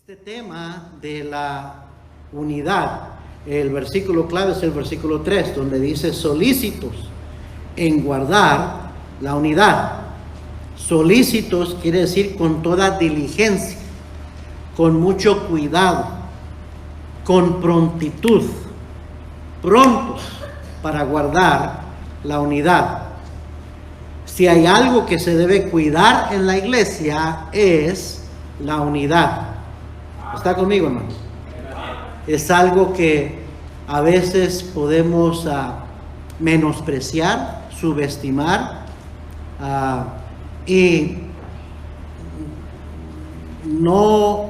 Este tema de la unidad, el versículo clave es el versículo 3, donde dice solícitos en guardar la unidad. Solícitos quiere decir con toda diligencia, con mucho cuidado, con prontitud, prontos para guardar la unidad. Si hay algo que se debe cuidar en la iglesia es la unidad. ¿Está conmigo, hermanos? Es algo que a veces podemos menospreciar, subestimar y no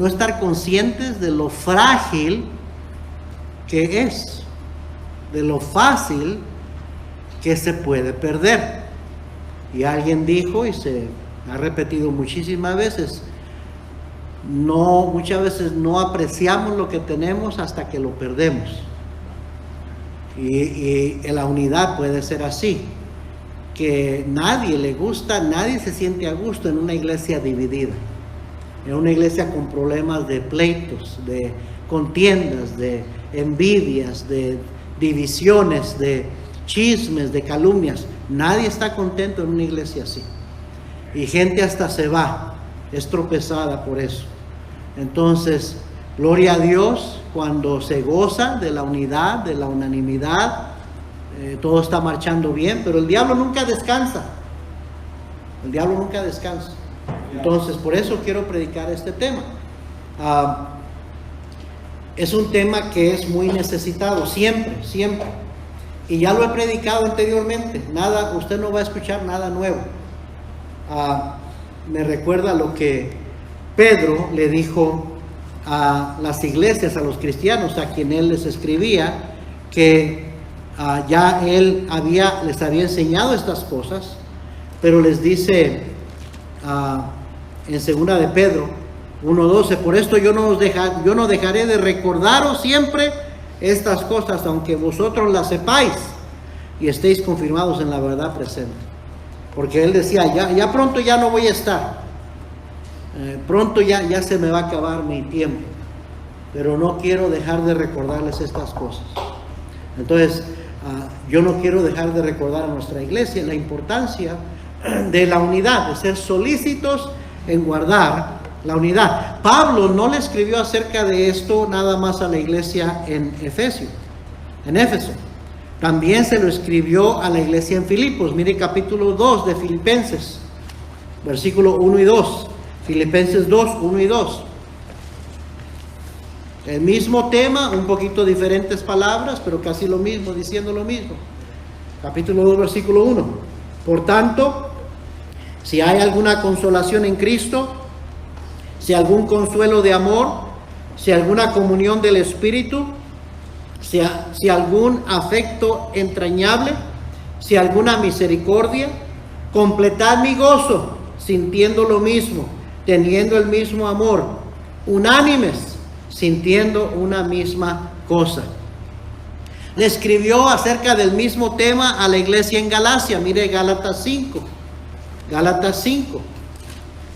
estar conscientes de lo frágil que es, de lo fácil que se puede perder. Y alguien dijo, y se ha repetido muchísimas veces, muchas veces no apreciamos lo que tenemos hasta que lo perdemos. Y la unidad puede ser así, que nadie le gusta, nadie se siente a gusto en una iglesia dividida, en una iglesia con problemas de pleitos, de contiendas, de envidias, de divisiones, de chismes, de calumnias. Nadie está contento en una iglesia así, y gente hasta se va, es tropezada por eso. Entonces, gloria a Dios cuando se goza de la unidad, de la unanimidad, todo está marchando bien, pero el diablo nunca descansa. El diablo nunca descansa. Entonces, por eso quiero predicar este tema. Es un tema que es muy necesitado, siempre. Y ya lo he predicado anteriormente. Usted no va a escuchar nada nuevo. Me recuerda lo que Pedro le dijo a las iglesias, a los cristianos a quien él les escribía, que ya él les había enseñado estas cosas, pero les dice en segunda de Pedro 1:12, por esto yo no dejaré de recordaros siempre estas cosas, aunque vosotros las sepáis y estéis confirmados en la verdad presente. Porque él decía, ya pronto ya no voy a estar, pronto ya se me va a acabar mi tiempo, pero no quiero dejar de recordarles estas cosas. Entonces, yo no quiero dejar de recordar a nuestra iglesia la importancia de la unidad, de ser solícitos en guardar la unidad. Pablo no le escribió acerca de esto nada más a la iglesia en Éfeso. También se lo escribió a la iglesia en Filipos. Mire capítulo 2 de Filipenses, versículo 1 y 2. Filipenses 2, 1 y 2. El mismo tema, un poquito diferentes palabras, pero casi lo mismo, diciendo lo mismo. Capítulo 2, versículo 1. Por tanto, si hay alguna consolación en Cristo, si algún consuelo de amor, si alguna comunión del Espíritu, si algún afecto entrañable, si alguna misericordia, completad mi gozo, sintiendo lo mismo, teniendo el mismo amor, unánimes, sintiendo una misma cosa. Le escribió acerca del mismo tema a la iglesia en Galacia. Mire Gálatas 5,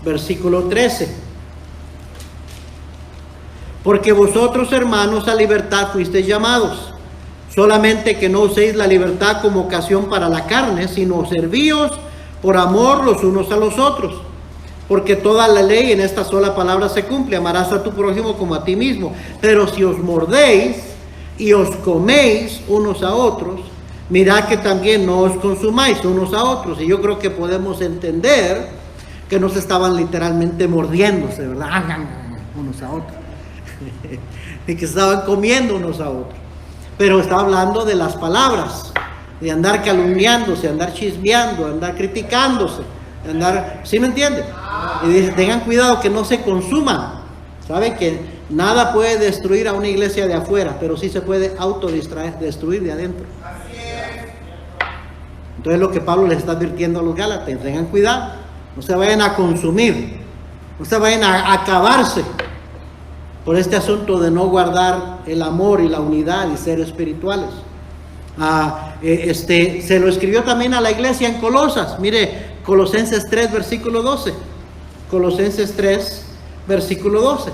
versículo 13. Porque vosotros, hermanos, a libertad fuisteis llamados, solamente que no uséis la libertad como ocasión para la carne, sino servíos por amor los unos a los otros. Porque toda la ley en esta sola palabra se cumple: amarás a tu prójimo como a ti mismo. Pero si os mordéis y os coméis unos a otros, mirad que también no os consumáis unos a otros. Y yo creo que podemos entender que no se estaban literalmente mordiéndose, ¿verdad? Unos a otros. Y que estaban comiendo unos a otros. Pero está hablando de las palabras, de andar calumniándose, andar chismeando, andar criticándose, ¿sí me entienden? Y dice, tengan cuidado que no se consuman. ¿Saben que nada puede destruir a una iglesia de afuera, pero sí se puede destruir de adentro? Entonces lo que Pablo les está advirtiendo a los Gálatas, tengan cuidado, no se vayan a consumir, no se vayan a acabarse por este asunto de no guardar el amor y la unidad y ser espirituales. Se lo escribió también a la iglesia en Colosas. Mire, Colosenses 3, versículo 12. Colosenses 3, versículo 12.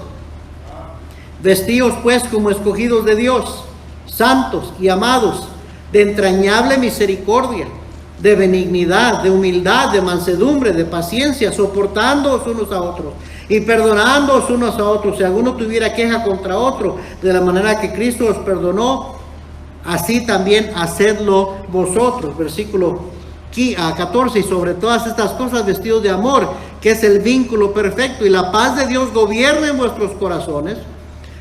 Vestíos pues como escogidos de Dios, santos y amados, de entrañable misericordia, de benignidad, de humildad, de mansedumbre, de paciencia, soportándoos unos a otros y perdonándoos unos a otros. Si alguno tuviera queja contra otro, de la manera que Cristo os perdonó, así también hacedlo vosotros. Versículo 14. Y sobre todas estas cosas vestidos de amor, que es el vínculo perfecto, y la paz de Dios gobierne en vuestros corazones,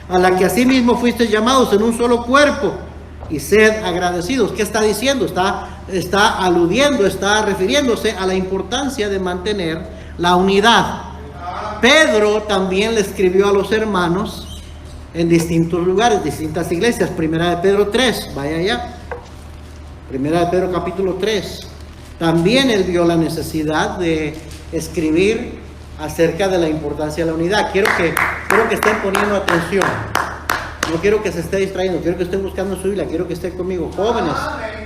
a la que asimismo fuisteis llamados en un solo cuerpo, y sed agradecidos. ¿Qué está diciendo? Está aludiendo, está refiriéndose a la importancia de mantener la unidad. Pedro también le escribió a los hermanos en distintos lugares, distintas iglesias. Primera de Pedro 3, vaya allá. Primera de Pedro capítulo 3. También él vio la necesidad de escribir acerca de la importancia de la unidad. Quiero que estén poniendo atención. No quiero que se esté distrayendo, quiero que estén buscando su Biblia, quiero que estén conmigo. Jóvenes,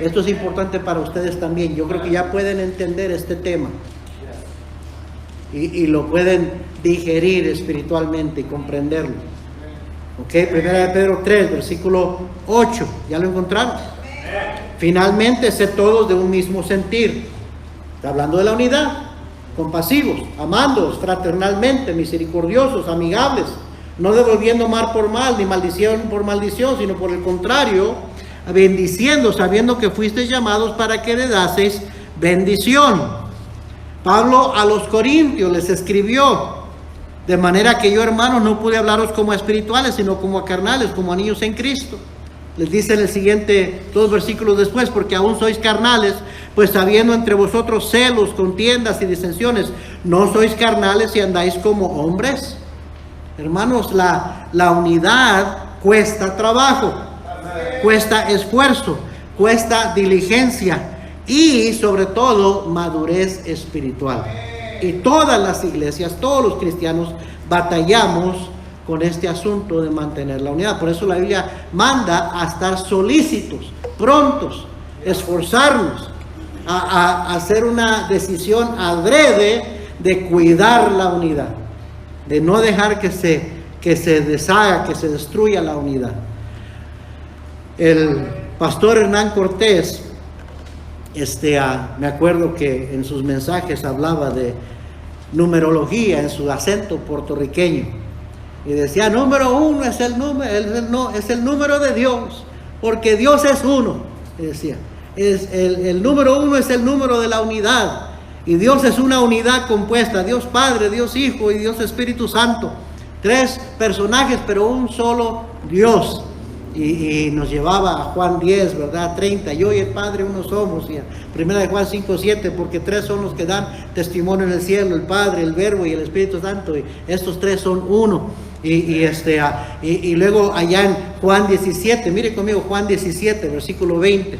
esto es importante para ustedes también. Yo creo que ya pueden entender este tema y lo pueden digerir espiritualmente y comprenderlo. Ok, Primera de Pedro 3, versículo 8, ¿ya lo encontraron? Finalmente, sed todos de un mismo sentir. Está hablando de la unidad. Compasivos, amándoos fraternalmente, misericordiosos, amigables, no devolviendo mal por mal, ni maldición por maldición, sino por el contrario, bendiciendo, sabiendo que fuisteis llamados para que heredaseis bendición. Pablo a los Corintios les escribió: de manera que yo, hermanos, no pude hablaros como a espirituales, sino como a carnales, como a niños en Cristo. Les dice en el siguiente, 2 versículos después: porque aún sois carnales, pues habiendo entre vosotros celos, contiendas y disensiones, ¿no sois carnales y andáis como hombres? Hermanos, la unidad cuesta trabajo, cuesta esfuerzo, cuesta diligencia y sobre todo madurez espiritual. Y todas las iglesias, todos los cristianos batallamos con este asunto de mantener la unidad. Por eso la Biblia manda a estar solícitos, prontos, esforzarnos, a hacer una decisión adrede de cuidar la unidad, de no dejar que se deshaga, que se destruya la unidad. El pastor Hernán Cortés, me acuerdo que en sus mensajes hablaba de numerología en su acento puertorriqueño y decía: número 1 es el número de Dios, porque Dios es uno. Decía, el número 1 es el número de la unidad, y Dios es una unidad compuesta: Dios Padre, Dios Hijo y Dios Espíritu Santo. 3 personajes, pero un solo Dios. Y nos llevaba a Juan 10, ¿verdad? 30. Yo y el Padre uno somos. Y a Primera de Juan 5, 7, porque 3 son los que dan testimonio en el cielo: el Padre, el Verbo y el Espíritu Santo. Y estos 3 son uno. Y luego allá en Juan 17, mire conmigo, Juan 17, versículo 20.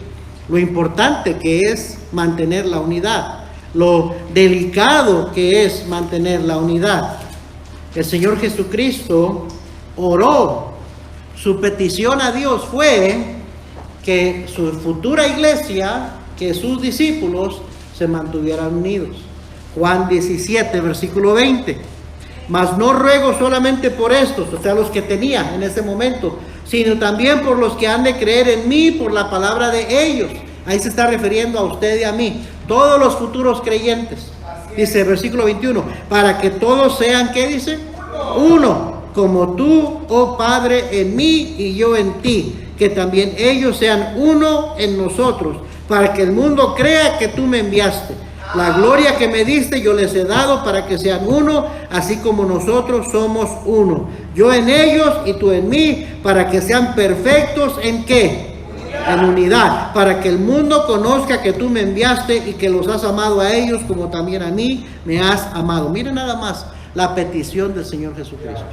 Lo importante que es mantener la unidad, lo delicado que es mantener la unidad. El Señor Jesucristo oró. Su petición a Dios fue que su futura iglesia, que sus discípulos se mantuvieran unidos. Juan 17, versículo 20. Mas no ruego solamente por estos, o sea, los que tenía en ese momento, sino también por los que han de creer en mí por la palabra de ellos. Ahí se está refiriendo a usted y a mí, todos los futuros creyentes. Dice versículo 21, para que todos sean, ¿qué dice? Uno, como tú, oh Padre, en mí y yo en ti, que también ellos sean uno en nosotros, para que el mundo crea que tú me enviaste. La gloria que me diste yo les he dado para que sean uno, así como nosotros somos uno. Yo en ellos y tú en mí, para que sean perfectos ¿en qué? En unidad, para que el mundo conozca que tú me enviaste y que los has amado a ellos como también a mí me has amado. Miren nada más la petición del Señor Jesucristo.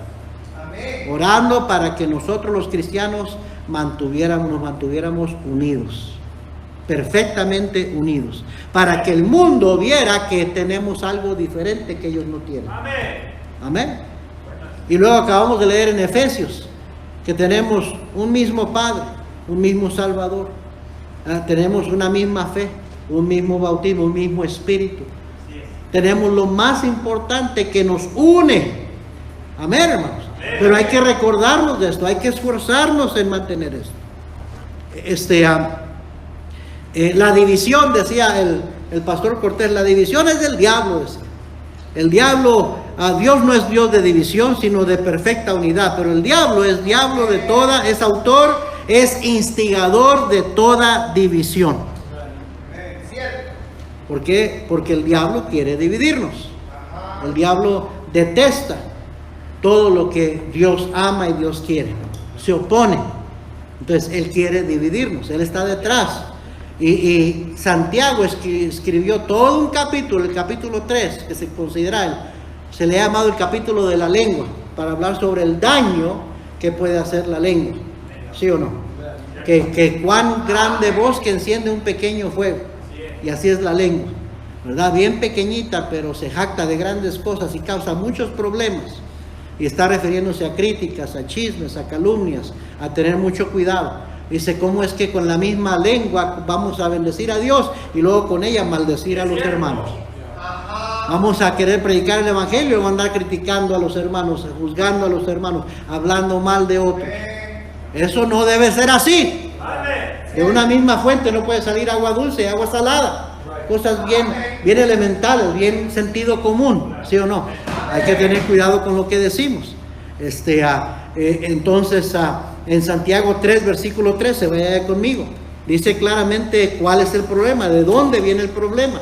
Orando para que nosotros los cristianos nos mantuviéramos unidos. Perfectamente unidos, para que el mundo viera que tenemos algo diferente que ellos no tienen. Amén. Y luego acabamos de leer en Efesios que tenemos un mismo Padre, un mismo Salvador, tenemos una misma fe, un mismo bautismo, un mismo Espíritu. Tenemos lo más importante que nos une, Amén, hermanos. Pero hay que recordarnos de esto, hay que esforzarnos en mantener esto. La división, decía el pastor Cortés, la división es del diablo, decía. El diablo, Dios no es Dios de división, sino de perfecta unidad, pero el diablo es diablo de toda, es autor, es instigador de toda división. ¿Por qué? Porque el diablo quiere dividirnos. El diablo detesta todo lo que Dios ama y Dios quiere. Se opone. Entonces él quiere dividirnos, él está detrás. Y Santiago escribió todo un capítulo, el capítulo 3, que se considera, se le ha llamado el capítulo de la lengua, para hablar sobre el daño que puede hacer la lengua. ¿Sí o no? Que cuán grande bosque enciende un pequeño fuego. Y así es la lengua, ¿verdad? Bien pequeñita, pero se jacta de grandes cosas y causa muchos problemas. Y está refiriéndose a críticas, a chismes, a calumnias, a tener mucho cuidado. Dice, ¿cómo es que con la misma lengua vamos a bendecir a Dios y luego con ella maldecir a los hermanos? Vamos a querer predicar el evangelio y vamos a andar criticando a los hermanos, juzgando a los hermanos, hablando mal de otros. Eso no debe ser así. De una misma fuente no puede salir agua dulce y agua salada. Cosas bien elementales, bien sentido común, ¿sí o no? Hay que tener cuidado con lo que decimos. Entonces, en Santiago 3, versículo 13, vaya conmigo. Dice claramente cuál es el problema, de dónde viene el problema.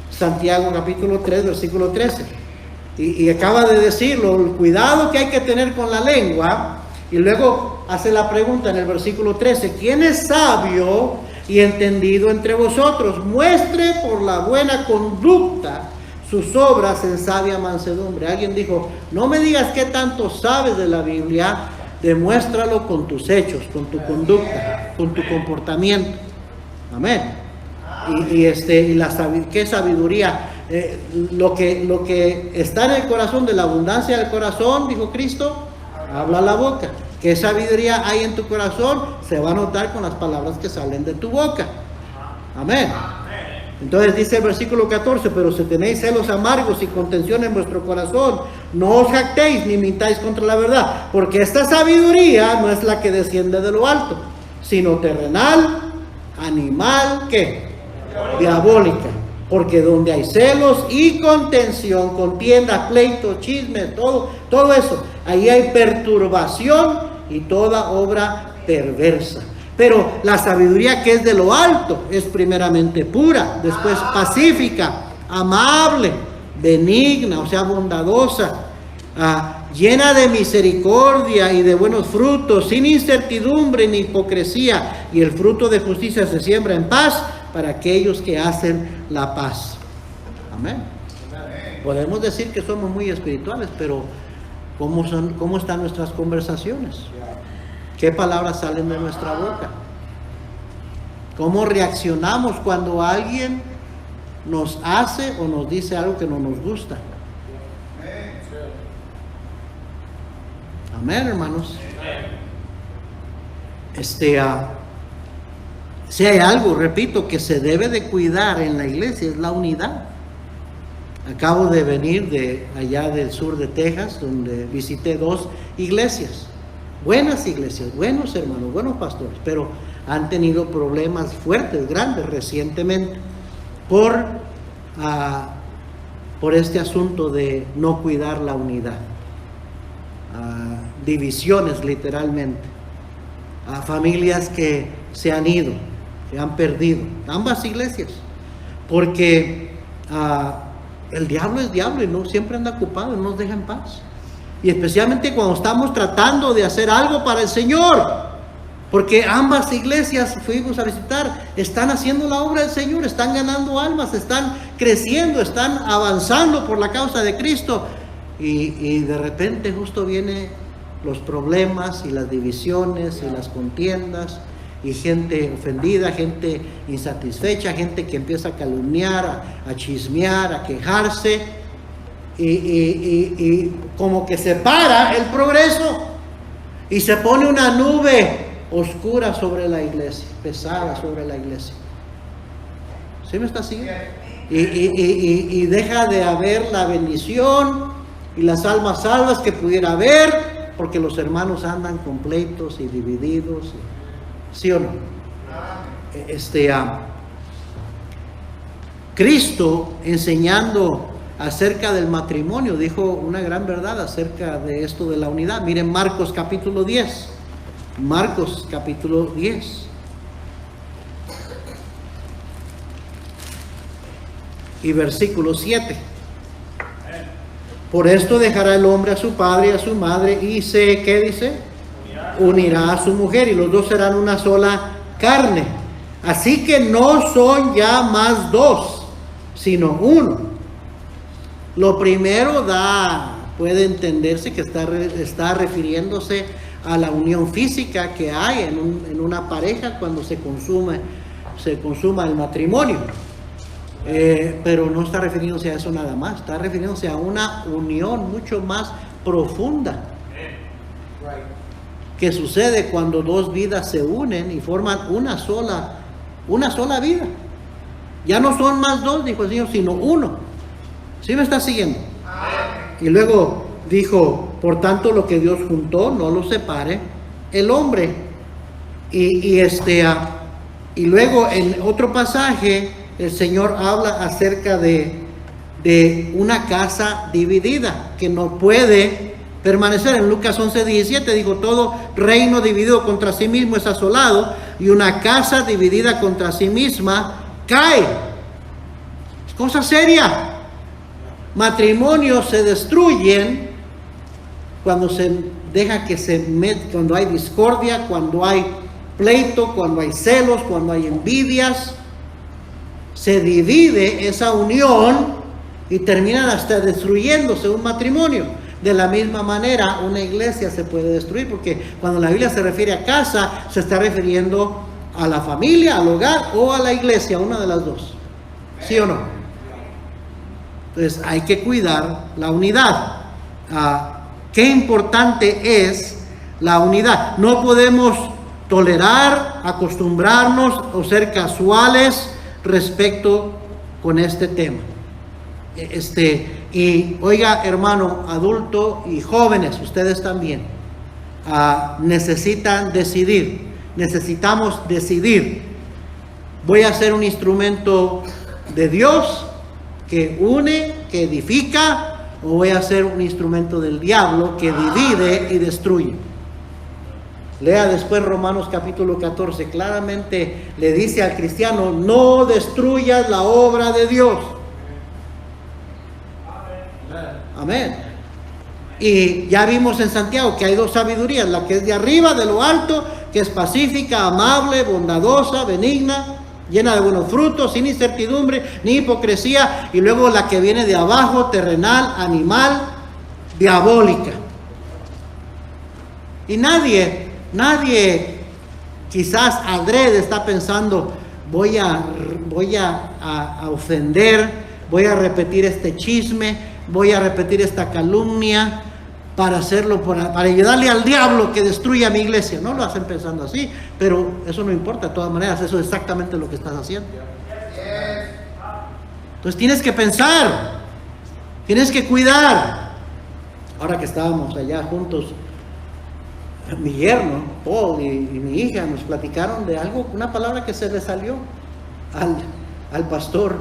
Santiago capítulo 3, versículo 13. Y acaba de decirlo, el cuidado que hay que tener con la lengua. Y luego hace la pregunta en el versículo 13, ¿quién es sabio y entendido entre vosotros? Muestre por la buena conducta sus obras en sabia mansedumbre. Alguien dijo, no me digas qué tanto sabes de la Biblia, demuéstralo con tus hechos, con tu conducta, con tu comportamiento. Amén. ¿Qué sabiduría? Lo que está en el corazón, de la abundancia del corazón, dijo Cristo, habla la boca. ¿Qué sabiduría hay en tu corazón? Se va a notar con las palabras que salen de tu boca. Amén. Entonces dice el versículo 14, pero si tenéis celos amargos y contención en vuestro corazón, no os jactéis ni mintáis contra la verdad, porque esta sabiduría no es la que desciende de lo alto, sino terrenal, animal, ¿qué? Diabólica. Porque donde hay celos y contención, contienda, pleito, chisme, todo eso, ahí hay perturbación y toda obra perversa. Pero la sabiduría que es de lo alto es primeramente pura, después pacífica, amable, benigna, o sea, bondadosa, llena de misericordia y de buenos frutos, sin incertidumbre ni hipocresía, y el fruto de justicia se siembra en paz para aquellos que hacen la paz. Amén. Podemos decir que somos muy espirituales, pero ¿cómo están nuestras conversaciones? ¿Qué palabras salen de nuestra boca? ¿Cómo reaccionamos cuando alguien nos hace o nos dice algo que no nos gusta? Amén, hermanos. Si hay algo, repito, que se debe de cuidar en la iglesia, es la unidad. Acabo de venir de allá del sur de Texas, donde visité 2 iglesias. Buenas iglesias, buenos hermanos, buenos pastores, pero han tenido problemas fuertes, grandes recientemente por este asunto de no cuidar la unidad. Divisiones literalmente, familias que se han ido, se han perdido, ambas iglesias, porque el diablo es diablo y no siempre anda ocupado, no nos deja en paz. Y especialmente cuando estamos tratando de hacer algo para el Señor, porque ambas iglesias fuimos a visitar, están haciendo la obra del Señor, están ganando almas, están creciendo, están avanzando por la causa de Cristo, y de repente justo vienen los problemas y las divisiones y las contiendas, y gente ofendida, gente insatisfecha, gente que empieza a calumniar, a chismear, a quejarse, y como que se para el progreso y se pone una nube oscura sobre la iglesia, pesada sobre la iglesia. ¿Sí me está siguiendo? Y deja de haber la bendición y las almas salvas que pudiera haber, porque los hermanos andan completos y divididos, ¿sí o no? Cristo, enseñando acerca del matrimonio, dijo una gran verdad acerca de esto de la unidad. Miren Marcos capítulo 10. Marcos capítulo 10. Y versículo 7. Por esto dejará el hombre a su padre y a su madre y ¿qué dice? Unirá a su mujer y los dos serán una sola carne. Así que no son ya más dos, sino uno. Lo primero puede entenderse que está refiriéndose a la unión física que hay en una pareja cuando se consuma el matrimonio. Pero no está refiriéndose a eso nada más, está refiriéndose a una unión mucho más profunda que sucede cuando dos vidas se unen y forman una sola vida. Ya no son más dos, dijo el Señor, sino uno. ¿Sí me está siguiendo? Y luego dijo, por tanto lo que Dios juntó, no lo separe el hombre. Y luego en otro pasaje el Señor habla acerca de una casa dividida que no puede permanecer. En Lucas 11:17 dijo, todo reino dividido contra sí mismo es asolado y una casa dividida contra sí misma cae. Es cosa seria. Matrimonios se destruyen cuando se deja que cuando hay discordia, cuando hay pleito, cuando hay celos, cuando hay envidias. Se divide esa unión y terminan hasta destruyéndose un matrimonio. De la misma manera, una iglesia se puede destruir, porque cuando la Biblia se refiere a casa, se está refiriendo a la familia, al hogar o a la iglesia, una de las dos. ¿Sí o no? Entonces hay que cuidar la unidad. Qué importante es la unidad. No podemos tolerar, acostumbrarnos o ser casuales respecto con este tema. Y oiga, hermano, adulto y jóvenes, ustedes también necesitan decidir. Necesitamos decidir. ¿Voy a ser un instrumento de Dios que une, que edifica, o voy a ser un instrumento del diablo que divide y destruye? Lea después Romanos capítulo 14, claramente le dice al cristiano, no destruyas la obra de Dios. Amén. Y ya vimos en Santiago que hay dos sabidurías, la que es de arriba, de lo alto, que es pacífica, amable, bondadosa, benigna, llena de buenos frutos, sin incertidumbre ni hipocresía, y luego la que viene de abajo, terrenal, animal, diabólica. Y nadie quizás adrede está pensando, voy a ofender, voy a repetir este chisme, voy a repetir esta calumnia para hacerlo, para ayudarle al diablo que destruya mi iglesia. No lo hacen pensando así, pero eso no importa, de todas maneras, eso es exactamente lo que estás haciendo. Entonces tienes que pensar, tienes que cuidar. Ahora que estábamos allá juntos, mi yerno, Paul y mi hija nos platicaron de algo, una palabra que se le salió al pastor,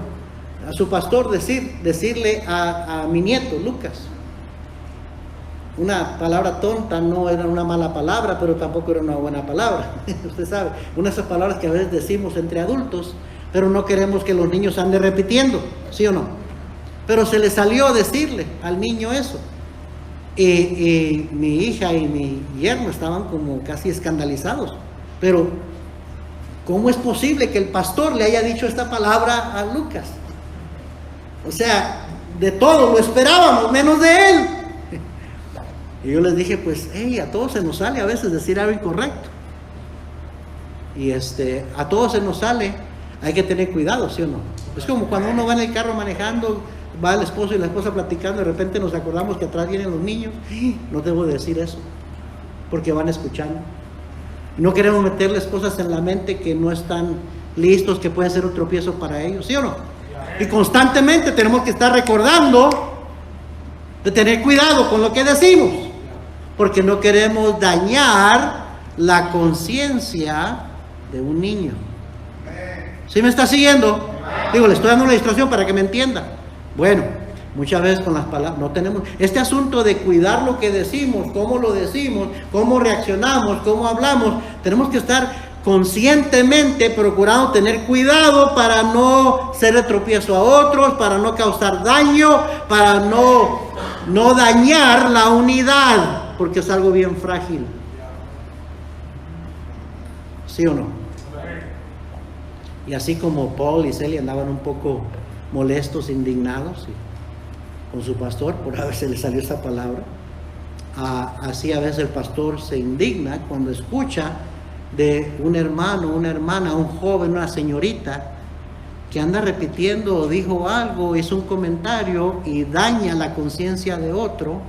a su pastor, decirle a mi nieto, Lucas. Una palabra tonta, no era una mala palabra, pero tampoco era una buena palabra. Usted sabe, una de esas palabras que a veces decimos entre adultos, pero no queremos que los niños anden repitiendo, ¿sí o no? Pero se le salió decirle al niño eso. Y mi hija y mi yerno estaban como casi escandalizados. Pero, ¿cómo es posible que el pastor le haya dicho esta palabra a Lucas? O sea, de todo lo esperábamos, menos de él. Y yo les dije, pues, a todos se nos sale a veces decir algo incorrecto. Y a todos se nos sale, hay que tener cuidado, ¿sí o no? Es como cuando uno va en el carro manejando, va el esposo y la esposa platicando, de repente nos acordamos que atrás vienen los niños. No debo decir eso, porque van escuchando. No queremos meterles cosas en la mente que no están listos, que pueden ser un tropiezo para ellos, ¿sí o no? Y constantemente tenemos que estar recordando de tener cuidado con lo que decimos, porque no queremos dañar la conciencia de un niño. ¿Sí me está siguiendo? Digo, le estoy dando una ilustración para que me entienda. Bueno, muchas veces con las palabras no tenemos este asunto de cuidar lo que decimos, cómo lo decimos, cómo reaccionamos, cómo hablamos. Tenemos que estar conscientemente procurando tener cuidado para no ser de tropiezo a otros, para no causar daño, para no dañar la unidad, porque es algo bien frágil. ¿Sí o no? Y así como Paul y Celia andaban un poco molestos, indignados con su pastor por haberse le salió esa palabra, así a veces el pastor se indigna cuando escucha de un hermano, una hermana, un joven, una señorita que anda repitiendo o dijo algo, hizo un comentario y daña la conciencia de otro,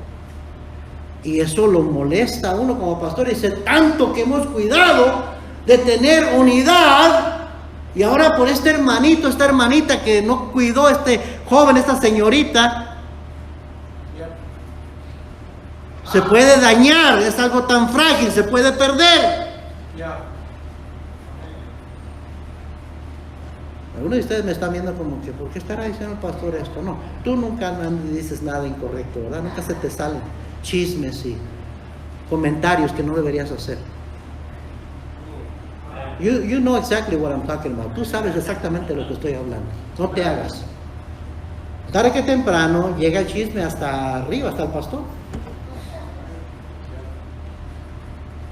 y eso lo molesta a uno como pastor. Y dice, tanto que hemos cuidado de tener unidad, y ahora por este hermanito, esta hermanita que no cuidó, este joven, esta señorita, se puede dañar, es algo tan frágil, se puede perder. Algunos de ustedes me están viendo como que, ¿por qué estará diciendo el pastor esto? No, tú nunca dices nada incorrecto, ¿verdad? Nunca se te salen chismes y comentarios que no deberías hacer. You know exactly what I'm talking about. Tú sabes exactamente lo que estoy hablando. No te hagas. Tarde que temprano llega el chisme hasta arriba, hasta el pastor.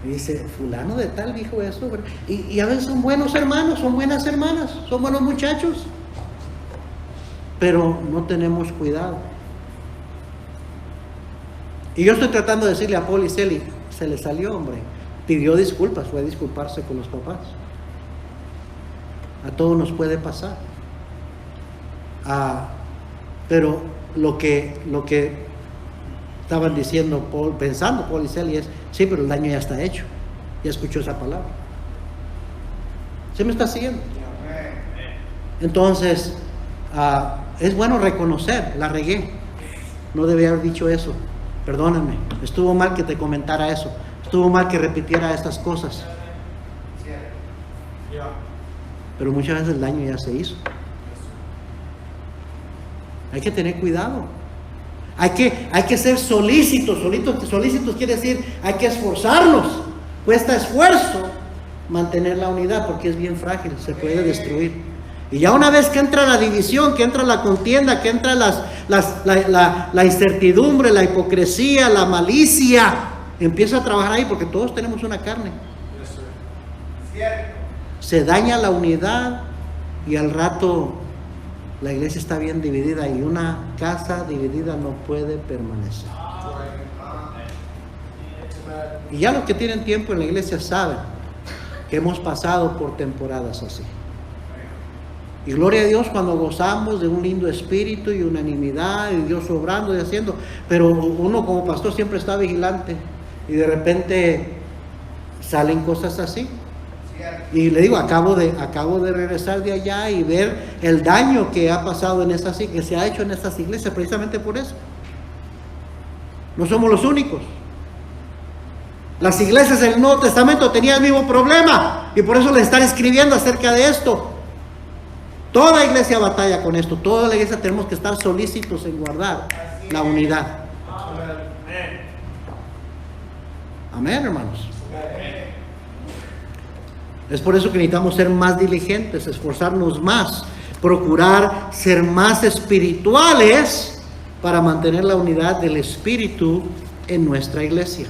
Y dice, fulano de tal dijo eso. Y a veces son buenos hermanos, son buenas hermanas, son buenos muchachos. Pero no tenemos cuidado. Y yo estoy tratando de decirle a Paul y Celia, se le salió, hombre. Pidió disculpas, fue a disculparse con los papás. A todos nos puede pasar. Pero lo que estaban diciendo pensando Paul y Celia es, sí, pero el daño ya está hecho. Ya escuchó esa palabra. ¿Sí me está siguiendo? Entonces, es bueno reconocer, la regué. No debía haber dicho eso. Perdóname, estuvo mal que te comentara eso. Estuvo mal que repitiera estas cosas. Pero muchas veces el daño ya se hizo. Hay que tener cuidado. Hay que ser solícitos. Solícitos quiere decir, hay que esforzarnos. Cuesta esfuerzo mantener la unidad porque es bien frágil, se puede destruir. Y ya una vez que entra la división, que entra la contienda, que entra la incertidumbre, la hipocresía, la malicia, empieza a trabajar ahí porque todos tenemos una carne. Se daña la unidad y al rato la iglesia está bien dividida, y una casa dividida no puede permanecer. Y ya los que tienen tiempo en la iglesia saben que hemos pasado por temporadas así. Y gloria a Dios cuando gozamos de un lindo espíritu y unanimidad y Dios obrando y haciendo, pero uno como pastor siempre está vigilante y de repente salen cosas así. Y le digo, acabo de regresar de allá y ver el daño que ha pasado que se ha hecho en estas iglesias precisamente por eso. No somos los únicos. Las iglesias del Nuevo Testamento tenían el mismo problema y por eso les están escribiendo acerca de esto. Toda iglesia batalla con esto. Toda la iglesia tenemos que estar solícitos en guardar la unidad. Amén, hermanos. Es por eso que necesitamos ser más diligentes, esforzarnos más, procurar ser más espirituales para mantener la unidad del espíritu en nuestra iglesia.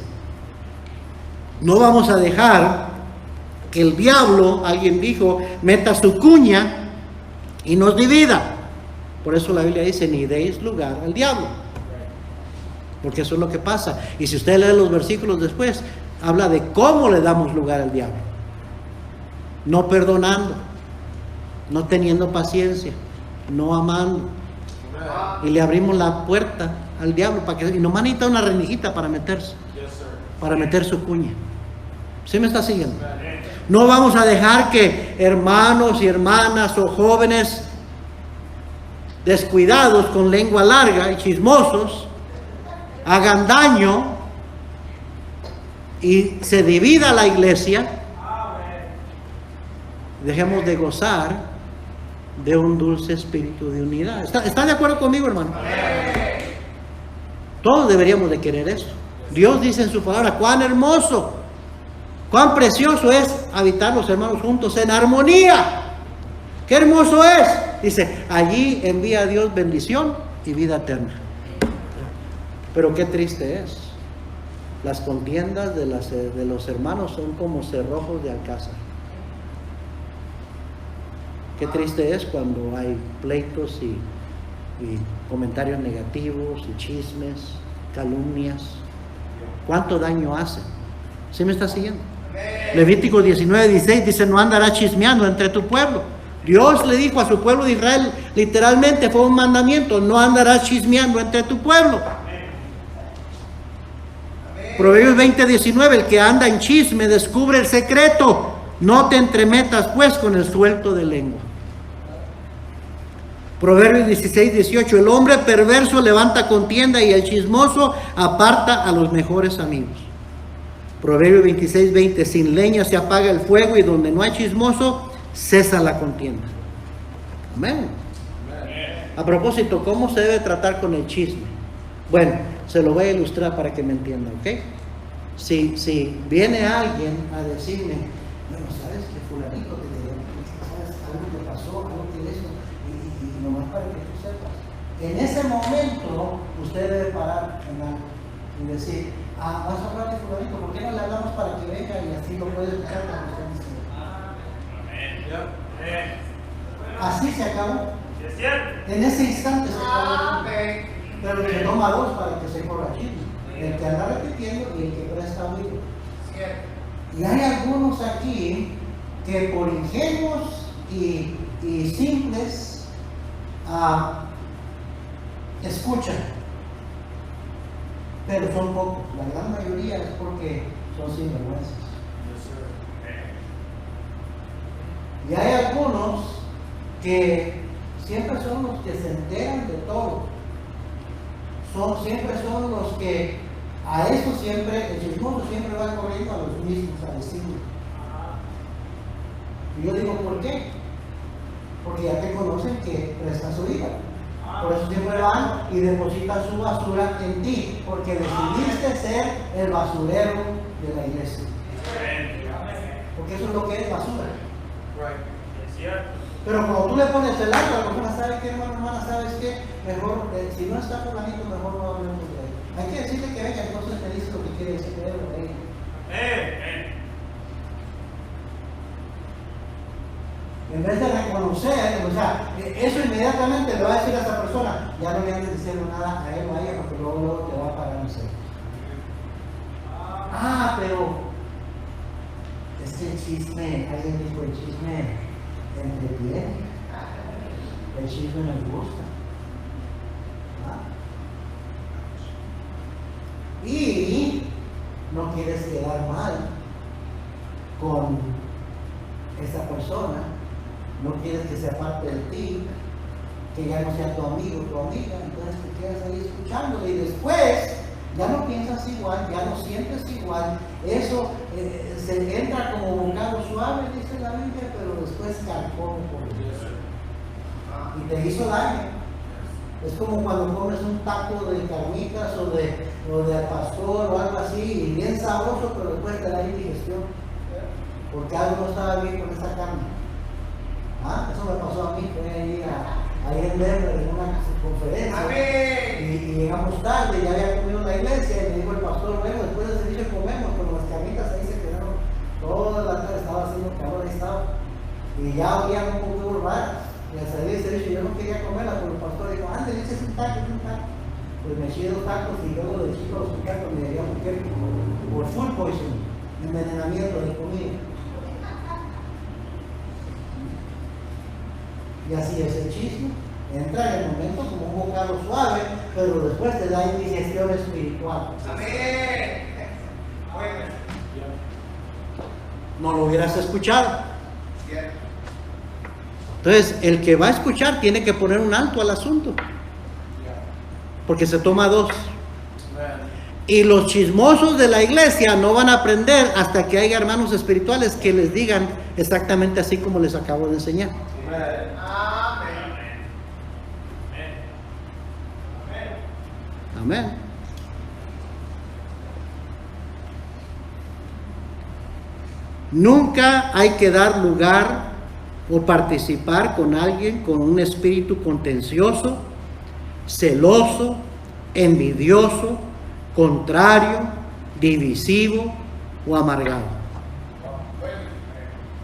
No vamos a dejar que el diablo, alguien dijo, meta su cuña y nos divida. Por eso la Biblia dice, ni deis lugar al diablo. Porque eso es lo que pasa. Y si usted lee los versículos después, habla de cómo le damos lugar al diablo. No perdonando, no teniendo paciencia, no amando. Y le abrimos la puerta al diablo y nomás necesita una rendijita para meterse, para meter su cuña. ¿Sí me está siguiendo? No vamos a dejar que hermanos y hermanas o jóvenes descuidados con lengua larga y chismosos hagan daño y se divida la iglesia, dejemos de gozar de un dulce espíritu de unidad. ¿Está de acuerdo conmigo, hermano? Todos deberíamos de querer eso. Dios dice en su palabra, cuán hermoso, cuán precioso es habitar los hermanos juntos en armonía. Qué hermoso es. Dice, allí envía a Dios bendición y vida eterna. Pero qué triste es. Las contiendas de los hermanos son como cerrojos de alcázar. Qué triste es cuando hay pleitos y comentarios negativos y chismes, calumnias. ¿Cuánto daño hacen? ¿Sí me está siguiendo? Levítico 19:16 dice, no andarás chismeando entre tu pueblo. Dios le dijo a su pueblo de Israel, literalmente fue un mandamiento, no andarás chismeando entre tu pueblo. Proverbios 20:19, el que anda en chisme descubre el secreto. No te entremetas pues con el suelto de lengua. Proverbios 16:18, el hombre perverso levanta contienda y el chismoso aparta a los mejores amigos. Proverbios 26:20, sin leña se apaga el fuego y donde no hay chismoso cesa la contienda. Amén. A propósito, ¿cómo se debe tratar con el chisme? Bueno, se lo voy a ilustrar para que me entiendan, ¿ok? Si viene alguien a decirme, bueno, ¿sabes que fulanito te dio? ¿Sabes algo que pasó? Algo que eso, y nomás para que tú sepas. En ese momento, usted debe parar en algo y decir, vas a hablar de fulanito, ¿por qué no le hablamos para que venga y así lo puede escuchar cuando usted dice? Así se acabó. En ese instante se acabó. Pero el que toma dos para que se corra chisme. El que anda repitiendo y el que presta oído. Y hay algunos aquí que por ingenuos y simples escuchan. Pero son pocos. La gran mayoría es porque son sinvergüenzas. Y hay algunos que siempre son los que se enteran de todo. Siempre son los que a eso siempre, el chismoso siempre va corriendo a los mismos, a decirlo. Y yo digo, ¿por qué? Porque ya te conocen que prestas su vida. Por eso siempre van y depositan su basura en ti, porque decidiste ser el basurero de la iglesia. Porque eso es lo que es basura. Pero cuando tú le pones el alto a la persona, ¿sabes qué, hermana? ¿Sabes qué? Mejor, si no está fulanito, mejor no hablemos de él. Hay que decirle que venga, entonces me dice lo que quiere decir de él o de ella. En vez de reconocer, o sea, eso inmediatamente le va a decir a esa persona, ya no le andes diciendo nada a él o a ella, porque luego te va a pagar un sello. Pero es que el chisme, alguien dijo el chisme entretiene, el chisme nos gusta. Y no quieres quedar mal con esa persona, no quieres que sea parte de ti, que ya no sea tu amigo o tu amiga, entonces te quedas ahí escuchándole y después ya no piensas igual, ya no sientes igual, eso se entra como bocado suave, dice la Biblia, pero después carcome por Dios y te hizo daño. Es como cuando comes un taco de carnitas o de al pastor o algo así, y bien sabroso, pero después te da indigestión, porque algo no estaba bien con esa carne. Eso me pasó a mí, fue ahí en Denver en una conferencia y llegamos tarde, ya había comido en la iglesia y me dijo el pastor, bueno, después de ese día comemos, pero las carnitas ahí se quedaron toda la tarde, estaba haciendo calor, ahí estaba, y ya había un poco raro. Y al salir de servicio yo no quería comerla, pero el pastor dijo, antes dices un taco. Pues me eché 2 tacos y luego de chico los tacos me debía mujer por food poisoning, envenenamiento de comida. Y así es el chisme, entra en el momento como un bocado suave, pero después te da indigestión espiritual. Amén. No lo hubieras escuchado. Entonces, el que va a escuchar tiene que poner un alto al asunto, porque se toma 2. Y los chismosos de la iglesia no van a aprender hasta que haya hermanos espirituales que les digan exactamente así como les acabo de enseñar. Amén. Nunca hay que dar lugar o participar con alguien con un espíritu contencioso, celoso, envidioso, contrario, divisivo o amargado.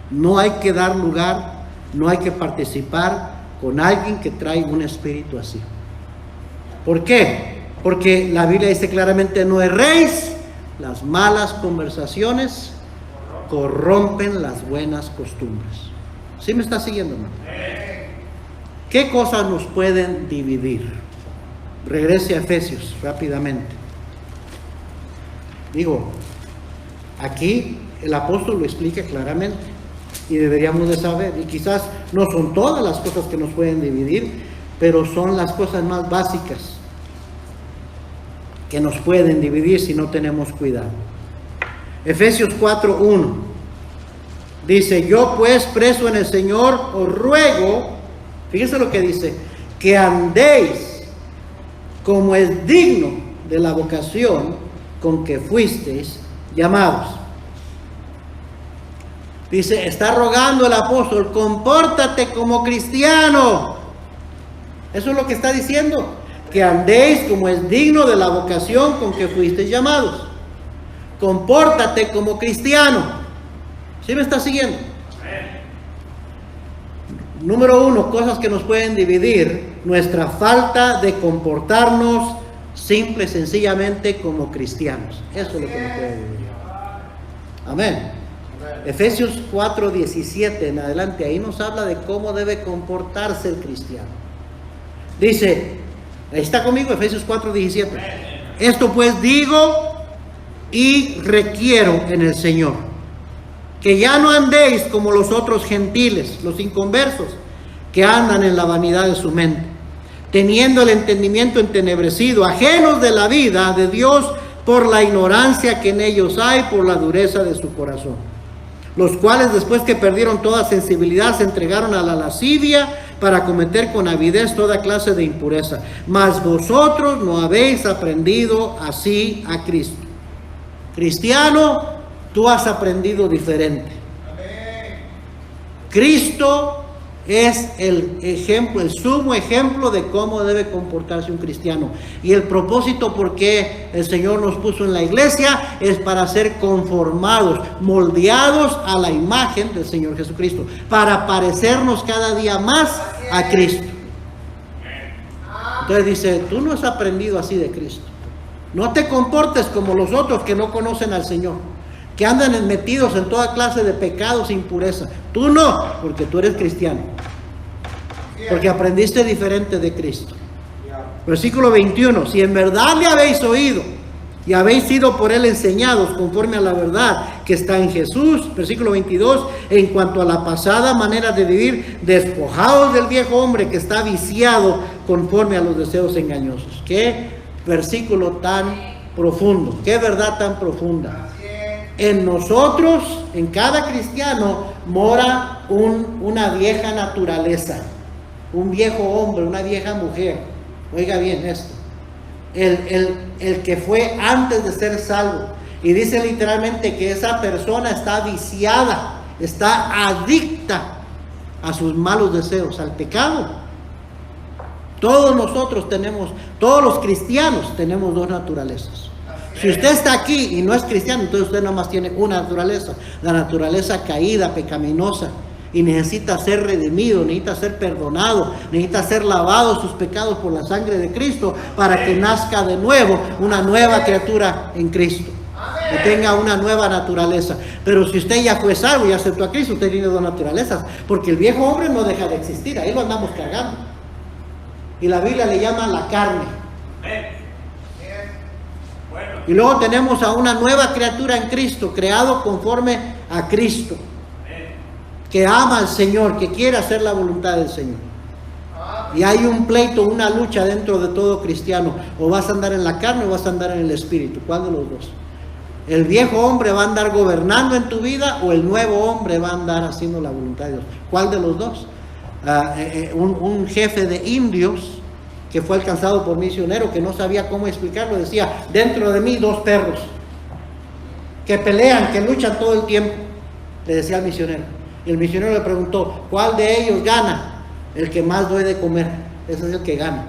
No hay que dar lugar, no hay que participar con alguien que trae un espíritu así. ¿Por qué? Porque la Biblia dice claramente: no erréis, las malas conversaciones corrompen las buenas costumbres. ¿Sí me está siguiendo, hermano? ¿Qué cosas nos pueden dividir? Regrese a Efesios rápidamente. Digo, aquí el apóstol lo explica claramente y deberíamos de saber. Y quizás no son todas las cosas que nos pueden dividir, pero son las cosas más básicas que nos pueden dividir si no tenemos cuidado. Efesios 4:1 dice: yo pues, preso en el Señor, os ruego, fíjense lo que dice, que andéis como es digno de la vocación con que fuisteis llamados. Dice, está rogando el apóstol: compórtate como cristiano. Eso es lo que está diciendo, que andéis como es digno de la vocación con que fuisteis llamados. Compórtate como cristiano. ¿Sí me está siguiendo? Número 1, cosas que nos pueden dividir: nuestra falta de comportarnos simple y sencillamente como cristianos. Eso es lo que nos puede dividir. Amén. Efesios 4:17 en adelante, ahí nos habla de cómo debe comportarse el cristiano. Dice, ahí está conmigo, Efesios 4:17. Esto pues digo y requiero en el Señor, que ya no andéis como los otros gentiles, los inconversos, que andan en la vanidad de su mente, teniendo el entendimiento entenebrecido, ajenos de la vida de Dios por la ignorancia que en ellos hay, por la dureza de su corazón, los cuales después que perdieron toda sensibilidad se entregaron a la lascivia para cometer con avidez toda clase de impureza. Mas vosotros no habéis aprendido así a Cristo. Cristiano, tú has aprendido diferente. Cristo es el ejemplo, el sumo ejemplo de cómo debe comportarse un cristiano. Y el propósito por qué el Señor nos puso en la iglesia es para ser conformados, moldeados a la imagen del Señor Jesucristo, para parecernos cada día más a Cristo. Entonces dice, tú no has aprendido así de Cristo. No te comportes como los otros que no conocen al Señor, que andan metidos en toda clase de pecados e impureza. Tú no, porque tú eres cristiano, porque aprendiste diferente de Cristo. Versículo 21, si en verdad le habéis oído y habéis sido por él enseñados conforme a la verdad que está en Jesús. Versículo 22, en cuanto a la pasada manera de vivir, despojados del viejo hombre que está viciado conforme a los deseos engañosos. Qué versículo tan profundo, qué verdad tan profunda. En nosotros, en cada cristiano, mora una vieja naturaleza, un viejo hombre, una vieja mujer. Oiga bien esto, el que fue antes de ser salvo. Y dice literalmente que esa persona está viciada, está adicta a sus malos deseos, al pecado. Todos nosotros tenemos, todos los cristianos tenemos dos naturalezas. Si usted está aquí y no es cristiano, entonces usted nada más tiene una naturaleza, la naturaleza caída, pecaminosa, y necesita ser redimido, necesita ser perdonado, necesita ser lavado sus pecados por la sangre de Cristo para que nazca de nuevo una nueva criatura en Cristo, que tenga una nueva naturaleza. Pero si usted ya fue salvo y aceptó a Cristo, usted tiene dos naturalezas, porque el viejo hombre no deja de existir, ahí lo andamos cargando. Y la Biblia le llama la carne. Y luego tenemos a una nueva criatura en Cristo, creado conforme a Cristo, que ama al Señor, que quiere hacer la voluntad del Señor. Y hay un pleito, una lucha dentro de todo cristiano. O vas a andar en la carne o vas a andar en el espíritu. ¿Cuál de los dos? ¿El viejo hombre va a andar gobernando en tu vida o el nuevo hombre va a andar haciendo la voluntad de Dios? ¿Cuál de los dos? Un jefe de indios que fue alcanzado por misionero que no sabía cómo explicarlo, decía: dentro de mí 2 perros que pelean, que luchan todo el tiempo, le decía al misionero. Y el misionero le preguntó: ¿cuál de ellos gana? El que más doy de comer, ese es el que gana.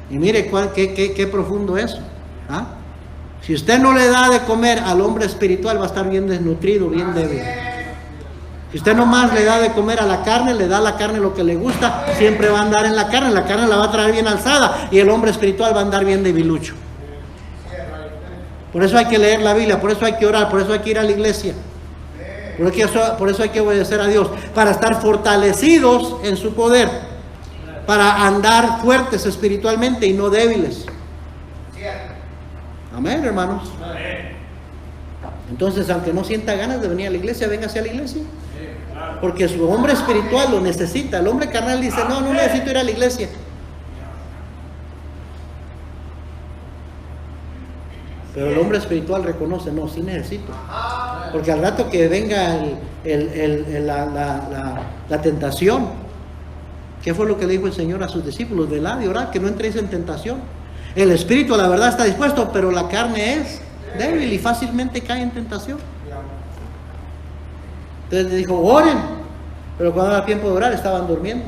Y mire qué profundo eso. ¿Ah? Si usted no le da de comer al hombre espiritual, va a estar bien desnutrido, bien débil. Si usted nomás le da de comer a la carne, le da a la carne lo que le gusta, siempre va a andar en la carne la va a traer bien alzada, y el hombre espiritual va a andar bien debilucho. Por eso hay que leer la Biblia, por eso hay que orar, por eso hay que ir a la iglesia, por eso hay que obedecer a Dios, para estar fortalecidos en su poder, para andar fuertes espiritualmente y no débiles. Amén, hermanos. Entonces, aunque no sienta ganas de venir a la iglesia, véngase a la iglesia. Porque su hombre espiritual lo necesita. El hombre carnal dice: no necesito ir a la iglesia. Pero el hombre espiritual reconoce: no, sí necesito. Porque al rato que venga la tentación, ¿qué fue lo que le dijo el Señor a sus discípulos? Velad y orad, que no entréis en tentación. El espíritu, la verdad, está dispuesto, pero la carne es débil y fácilmente cae en tentación. Entonces le dijo: oren. Pero cuando era tiempo de orar, estaban durmiendo.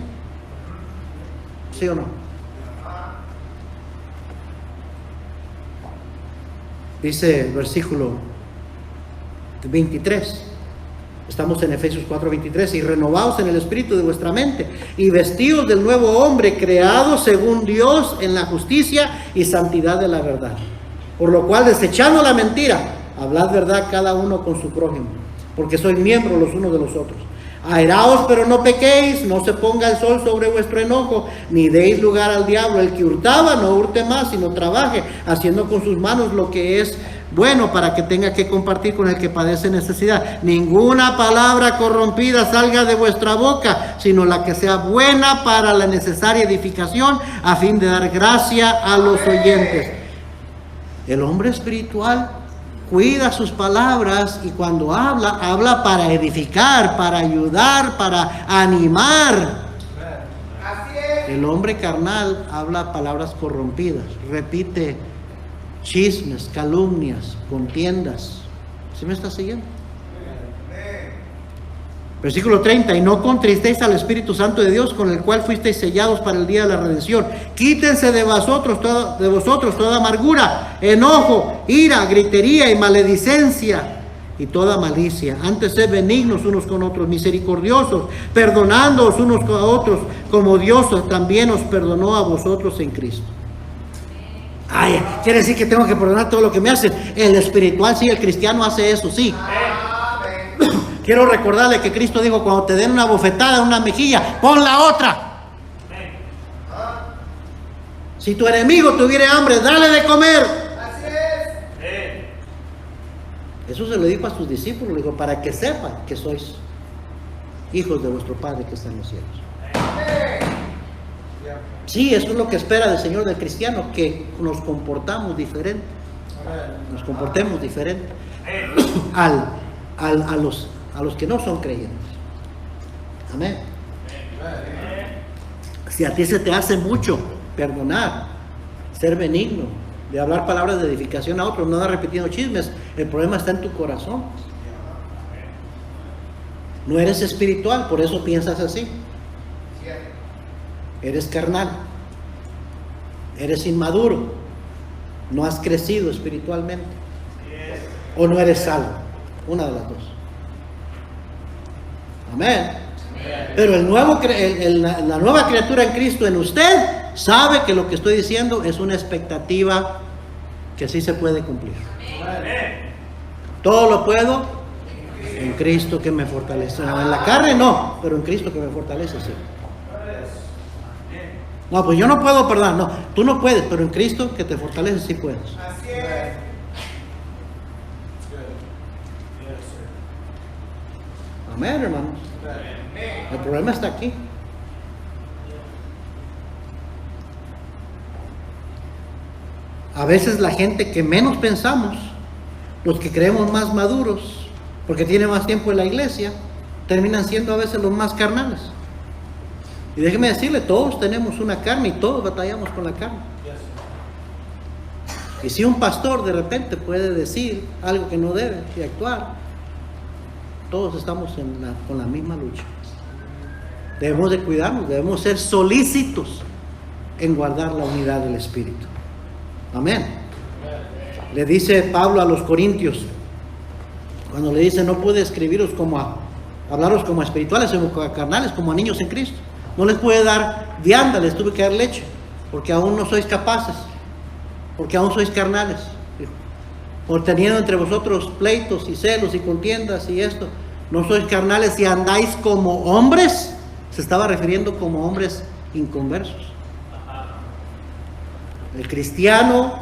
¿Sí o no? Dice el versículo 23. Estamos en Efesios 4:23. Y renovaos en el espíritu de vuestra mente, y vestidos del nuevo hombre, creado según Dios en la justicia y santidad de la verdad. Por lo cual, desechando la mentira, hablad verdad cada uno con su prójimo, porque sois miembros los unos de los otros. Airaos, pero no pequéis, no se ponga el sol sobre vuestro enojo, ni deis lugar al diablo. El que hurtaba, no hurte más, sino trabaje, haciendo con sus manos lo que es bueno, para que tenga que compartir con el que padece necesidad. Ninguna palabra corrompida salga de vuestra boca, sino la que sea buena para la necesaria edificación, a fin de dar gracia a los oyentes. El hombre espiritual cuida sus palabras, y cuando habla para edificar, para ayudar, para animar. El hombre carnal habla palabras corrompidas, repite chismes, calumnias, contiendas. ¿Sí me está siguiendo? Versículo 30. Y no contristéis al Espíritu Santo de Dios, con el cual fuisteis sellados para el día de la redención. Quítense de vosotros toda amargura, enojo, ira, gritería y maledicencia y toda malicia. Antes sed benignos unos con otros, misericordiosos, perdonándoos unos con otros, como Dios también os perdonó a vosotros en Cristo. Ay, quiere decir que tengo que perdonar todo lo que me hacen. El espiritual sí, el cristiano hace eso, sí. Quiero recordarle que Cristo dijo: cuando te den una bofetada en una mejilla, pon la otra. Si tu enemigo tuviere hambre, dale de comer. Eso se lo dijo a sus discípulos, le dijo: para que sepan que sois hijos de vuestro Padre que está en los cielos. Sí, eso es lo que espera del Señor del cristiano, que nos comportamos diferente. Nos comportemos diferente a los que no son creyentes. Amén. Si a ti se te hace mucho perdonar, ser benigno, de hablar palabras de edificación a otros, no andar repitiendo chismes, el problema está en tu corazón. No eres espiritual, por eso piensas así. Eres carnal, eres inmaduro, no has crecido espiritualmente, o no eres salvo, una de las dos. Amén. Pero la nueva criatura en Cristo en usted sabe que lo que estoy diciendo es una expectativa que sí se puede cumplir. Todo lo puedo en Cristo que me fortalece. No, en la carne no, pero en Cristo que me fortalece, sí. No, pues yo no puedo perdonar. No, tú no puedes, pero en Cristo que te fortalece sí puedes. Así es. Amén, hermanos. El problema está aquí. a veces la gente que menos pensamos, los que creemos más maduros, porque tienen más tiempo en la iglesia, terminan siendo a veces los más carnales. Y déjeme decirle, todos tenemos una carne y todos batallamos con la carne. Y si un pastor de repente puede decir algo que no debe y actuar, todos estamos con la misma lucha. Debemos de cuidarnos, debemos ser solícitos en guardar la unidad del Espíritu. Amén. Le dice Pablo a los Corintios, cuando le dice, no puede escribiros hablaros como a espirituales, como a carnales, como a niños en Cristo. No les puede dar vianda, les tuve que dar leche, porque aún no sois capaces, porque aún sois carnales. Por teniendo entre vosotros pleitos y celos y contiendas y esto, no sois carnales y andáis como hombres. Se estaba refiriendo como hombres inconversos. El cristiano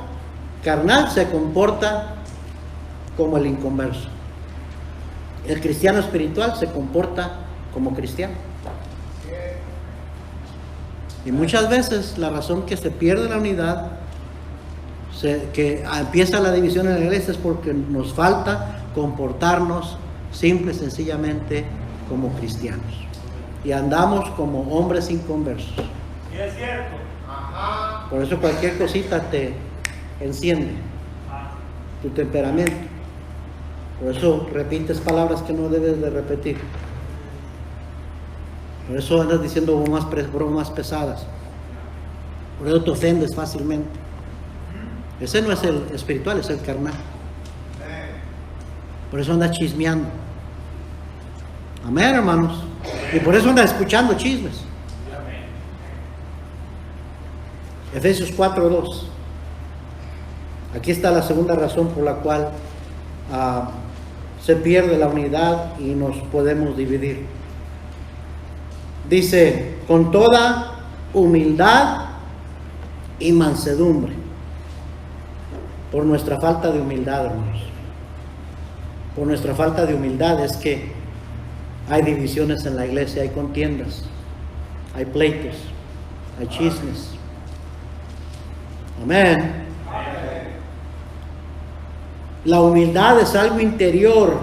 carnal se comporta como el inconverso. El cristiano espiritual se comporta como cristiano. Y muchas veces la razón que se pierde la unidad, que empieza la división en la iglesia, es porque nos falta comportarnos simple y sencillamente como cristianos. Y andamos como hombres inconversos. Sí, es cierto. Ajá. Por eso cualquier cosita te enciende tu temperamento. Por eso repites palabras que no debes de repetir. Por eso andas diciendo bromas pesadas. Por eso te ofendes fácilmente. Ese no es el espiritual, es el carnal. Por eso andas chismeando. Amén, hermanos. Y por eso andas escuchando chismes. Efesios 4:2. Aquí está la segunda razón por la cual se pierde la unidad y nos podemos dividir. Dice, con toda humildad y mansedumbre. Por nuestra falta de humildad, hermanos. Por nuestra falta de humildad es que hay divisiones en la iglesia, hay contiendas, hay pleitos, hay chismes. Amén. La humildad es algo interior.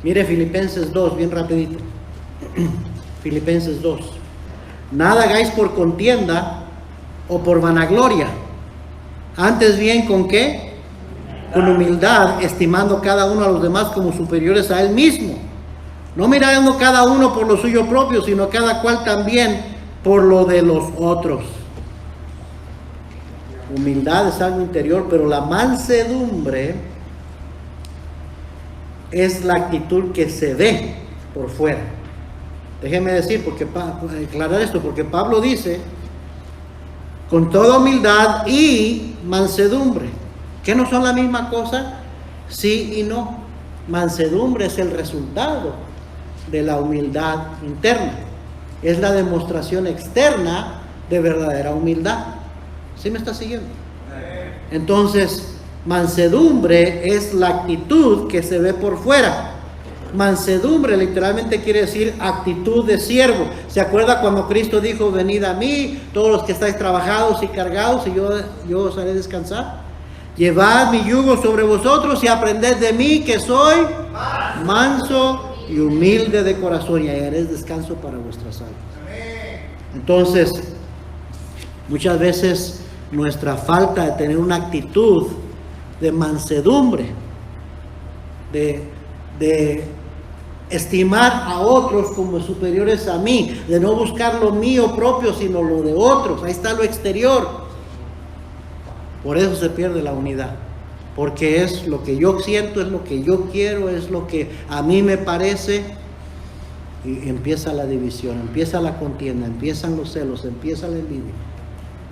Mire Filipenses 2, bien rapidito. Filipenses 2. Nada hagáis por contienda o por vanagloria. Antes bien, ¿con qué? Con humildad, estimando cada uno a los demás como superiores a él mismo. No mirando cada uno por lo suyo propio, sino cada cual también por lo de los otros. Humildad es algo interior, pero la mansedumbre es la actitud que se ve por fuera. Déjeme decir, aclarar esto, porque Pablo dice, con toda humildad y mansedumbre, ¿que no son la misma cosa? Sí y no. Mansedumbre es el resultado de la humildad interna. Es la demostración externa de verdadera humildad. ¿Sí me está siguiendo? Entonces, mansedumbre es la actitud que se ve por fuera. Mansedumbre literalmente quiere decir actitud de siervo. ¿Se acuerda cuando Cristo dijo, venid a mí, todos los que estáis trabajados y cargados, y yo os haré descansar? Llevad mi yugo sobre vosotros y aprended de mí, que soy manso y humilde de corazón, y hallaréis descanso para vuestras almas. Entonces, muchas veces nuestra falta de tener una actitud de mansedumbre, de estimar a otros como superiores a mí, de no buscar lo mío propio, sino lo de otros. Ahí está lo exterior. Por eso se pierde la unidad, porque es lo que yo siento, es lo que yo quiero, es lo que a mí me parece, y empieza la división, empieza la contienda, empiezan los celos, empieza la envidia.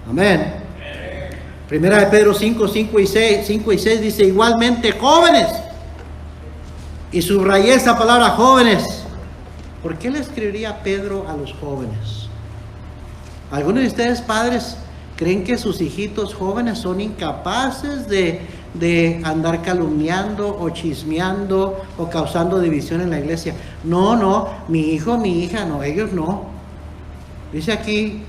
Amén. Primera de Pedro 5 y 6 dice, igualmente jóvenes. Y subrayé esa palabra, jóvenes. ¿Por qué le escribiría Pedro a los jóvenes? ¿Algunos de ustedes, padres, creen que sus hijitos jóvenes son incapaces de andar calumniando o chismeando o causando división en la iglesia? No, mi hijo, mi hija, no, ellos no. Dice aquí,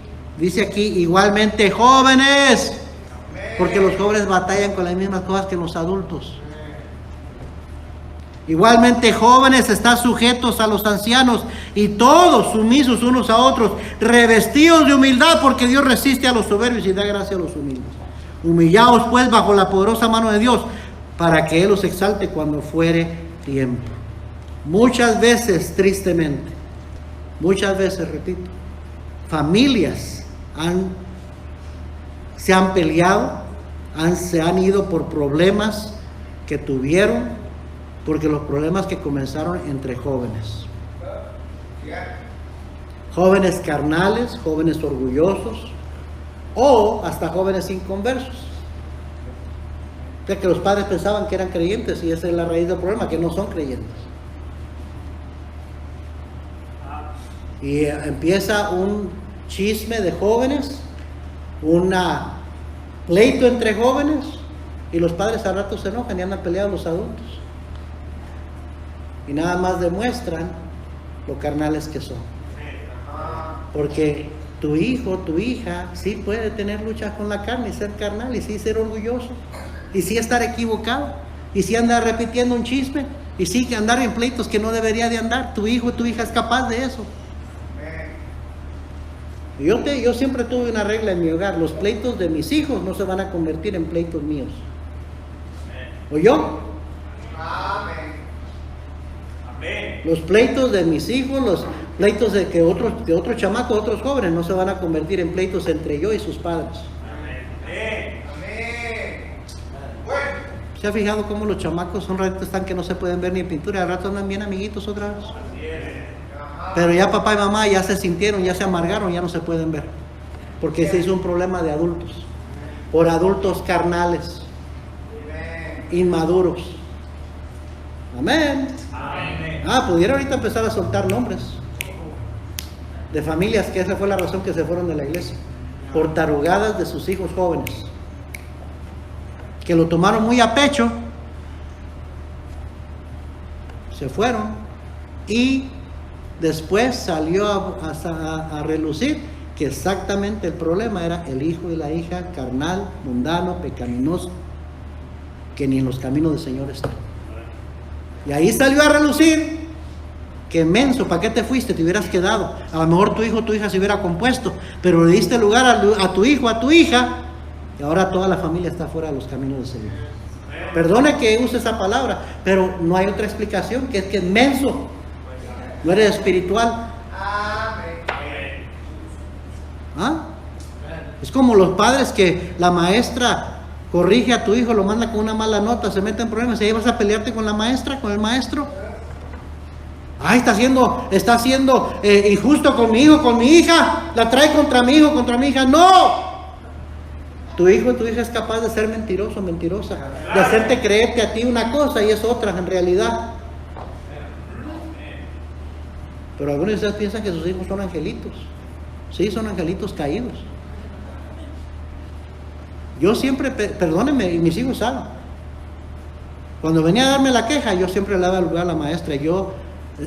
igualmente jóvenes. porque los jóvenes batallan con las mismas cosas que los adultos. Igualmente, jóvenes, están sujetos a los ancianos y todos sumisos unos a otros, revestidos de humildad, porque Dios resiste a los soberbios y da gracia a los humildes. Humillaos pues bajo la poderosa mano de Dios, para que Él los exalte cuando fuere tiempo. Muchas veces, tristemente, muchas veces, repito, familias se han peleado, se han ido por problemas que tuvieron, porque los problemas que comenzaron entre jóvenes. Jóvenes carnales, jóvenes orgullosos, o hasta jóvenes inconversos. O sea, que los padres pensaban que eran creyentes, y esa es la raíz del problema, que no son creyentes. Y empieza un chisme de jóvenes, un pleito entre jóvenes, y los padres al rato se enojan y andan peleados los adultos. Y nada más demuestran lo carnales que son. Porque tu hijo, tu hija, sí puede tener luchas con la carne y ser carnal, y sí ser orgulloso, y sí estar equivocado, y sí andar repitiendo un chisme, y sí andar en pleitos que no debería de andar. Tu hijo, tu hija es capaz de eso. Yo siempre tuve una regla en mi hogar: los pleitos de mis hijos no se van a convertir en pleitos míos. ¿Oyó? Los pleitos de mis hijos, los pleitos de otros chamacos, otros jóvenes, no se van a convertir en pleitos entre yo y sus padres. ¿Se ha fijado cómo los chamacos son ratitos están que no se pueden ver ni en pintura, y al rato andan bien amiguitos otra vez? Pero ya papá y mamá ya se sintieron, ya se amargaron, ya no se pueden ver, porque ese es un problema de adultos, por adultos carnales, inmaduros. Amén. Pudiera ahorita empezar a soltar nombres de familias que esa fue la razón que se fueron de la iglesia, por tarugadas de sus hijos jóvenes, que lo tomaron muy a pecho, se fueron, y después salió a relucir que exactamente el problema era el hijo y la hija carnal, mundano, pecaminoso, que ni en los caminos del Señor están. Y ahí salió a relucir que menso, ¿para qué te fuiste? Te hubieras quedado. A lo mejor tu hijo o tu hija se hubiera compuesto, pero le diste lugar a tu hijo, a tu hija, y ahora toda la familia está fuera de los caminos del Señor. Perdone que use esa palabra, pero no hay otra explicación, que es menso, no eres espiritual. Es como los padres que la maestra corrige a tu hijo, lo manda con una mala nota, se mete en problemas, y ahí vas a pelearte con la maestra, con el maestro. Está siendo injusto con mi hijo, con mi hija, la trae contra mi hijo, contra mi hija. ¡No! Tu hijo o tu hija es capaz de ser mentiroso, mentirosa, de hacerte creerte a ti una cosa y es otra en realidad. Pero algunos de ustedes piensan que sus hijos son angelitos. Sí, son angelitos caídos. Yo siempre, perdónenme, y mis hijos saben, cuando venía a darme la queja, yo siempre le daba lugar a la maestra.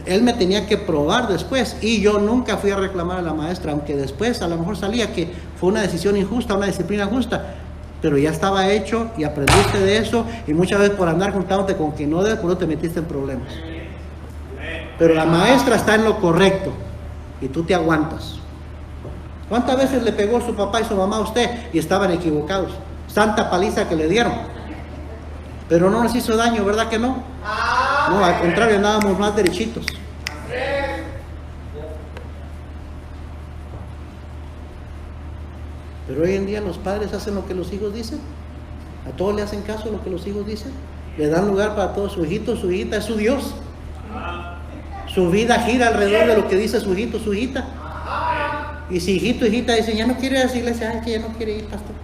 Él me tenía que probar después, y yo nunca fui a reclamar a la maestra, aunque después a lo mejor salía que fue una decisión injusta, una disciplina justa, pero ya estaba hecho y aprendiste de eso, y muchas veces por andar juntándote con quien no debes, por eso te metiste en problemas. Pero la maestra está en lo correcto y tú te aguantas. ¿Cuántas veces le pegó su papá y su mamá a usted y estaban equivocados? Santa paliza que le dieron, pero no nos hizo daño, ¿verdad que no? No, al contrario, andábamos más derechitos. Pero hoy en día los padres hacen lo que los hijos dicen. A todos le hacen caso a lo que los hijos dicen. Le dan lugar para todos. Su hijito, su hijita es su Dios. Su vida gira alrededor de lo que dice su hijito, su hijita. Y si hijito, hijita dicen, ya no quiere ir a la iglesia, es que ya no quiere ir, pastor.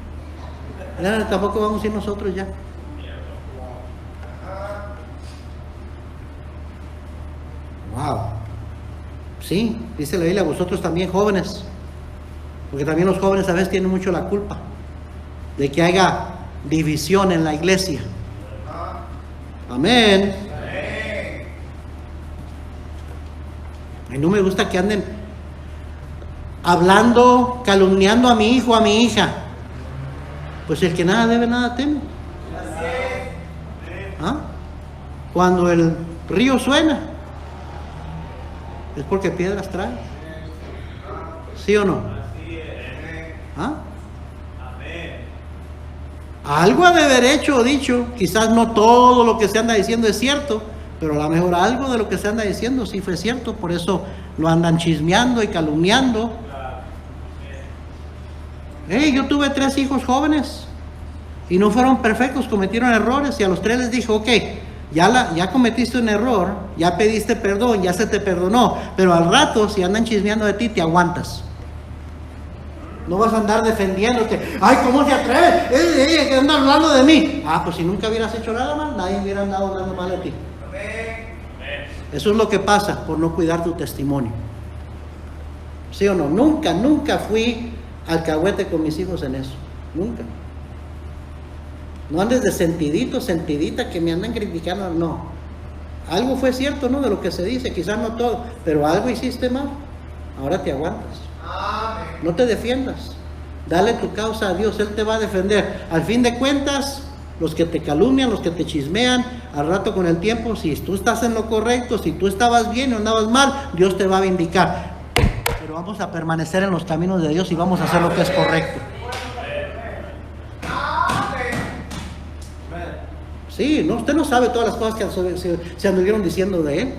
Ya, tampoco vamos a ir nosotros ya. Wow. Sí, dice la Biblia, vosotros también jóvenes, porque también los jóvenes a veces tienen mucho la culpa de que haya división en la iglesia. Amén. Y no me gusta que anden hablando, calumniando a mi hijo, a mi hija, Pues el que nada debe, nada teme. ¿Ah? Cuando el río suena, es porque piedras trae. ¿Sí o no? ¿Ah? Algo ha de haber hecho o dicho. Quizás no todo lo que se anda diciendo es cierto, pero a lo mejor algo de lo que se anda diciendo sí fue cierto. Por eso lo andan chismeando y calumniando. Yo tuve 3 hijos jóvenes y no fueron perfectos, cometieron errores, y a los 3 les dije, ok, ya cometiste un error, ya pediste perdón, ya se te perdonó, pero al rato si andan chismeando de ti, te aguantas. No vas a andar defendiéndote. Ay, ¿cómo se atreve? Que anda hablando de mí. Pues si nunca hubieras hecho nada mal, nadie hubiera andado hablando mal de ti. Eso es lo que pasa por no cuidar tu testimonio. ¿Sí o no? Nunca fui alcahuete con mis hijos en eso. Nunca. No andes de sentidita que me andan criticando. No. Algo fue cierto, ¿no? De lo que se dice, quizás no todo, pero algo hiciste mal. Ahora te aguantas. No te defiendas. Dale tu causa a Dios, Él te va a defender. Al fin de cuentas, los que te calumnian, los que te chismean, al rato con el tiempo, si tú estás en lo correcto, si tú estabas bien o andabas mal, Dios te va a vindicar. Pero vamos a permanecer en los caminos de Dios y vamos a hacer lo que es correcto. Sí, no, usted no sabe todas las cosas que se anduvieron diciendo de él,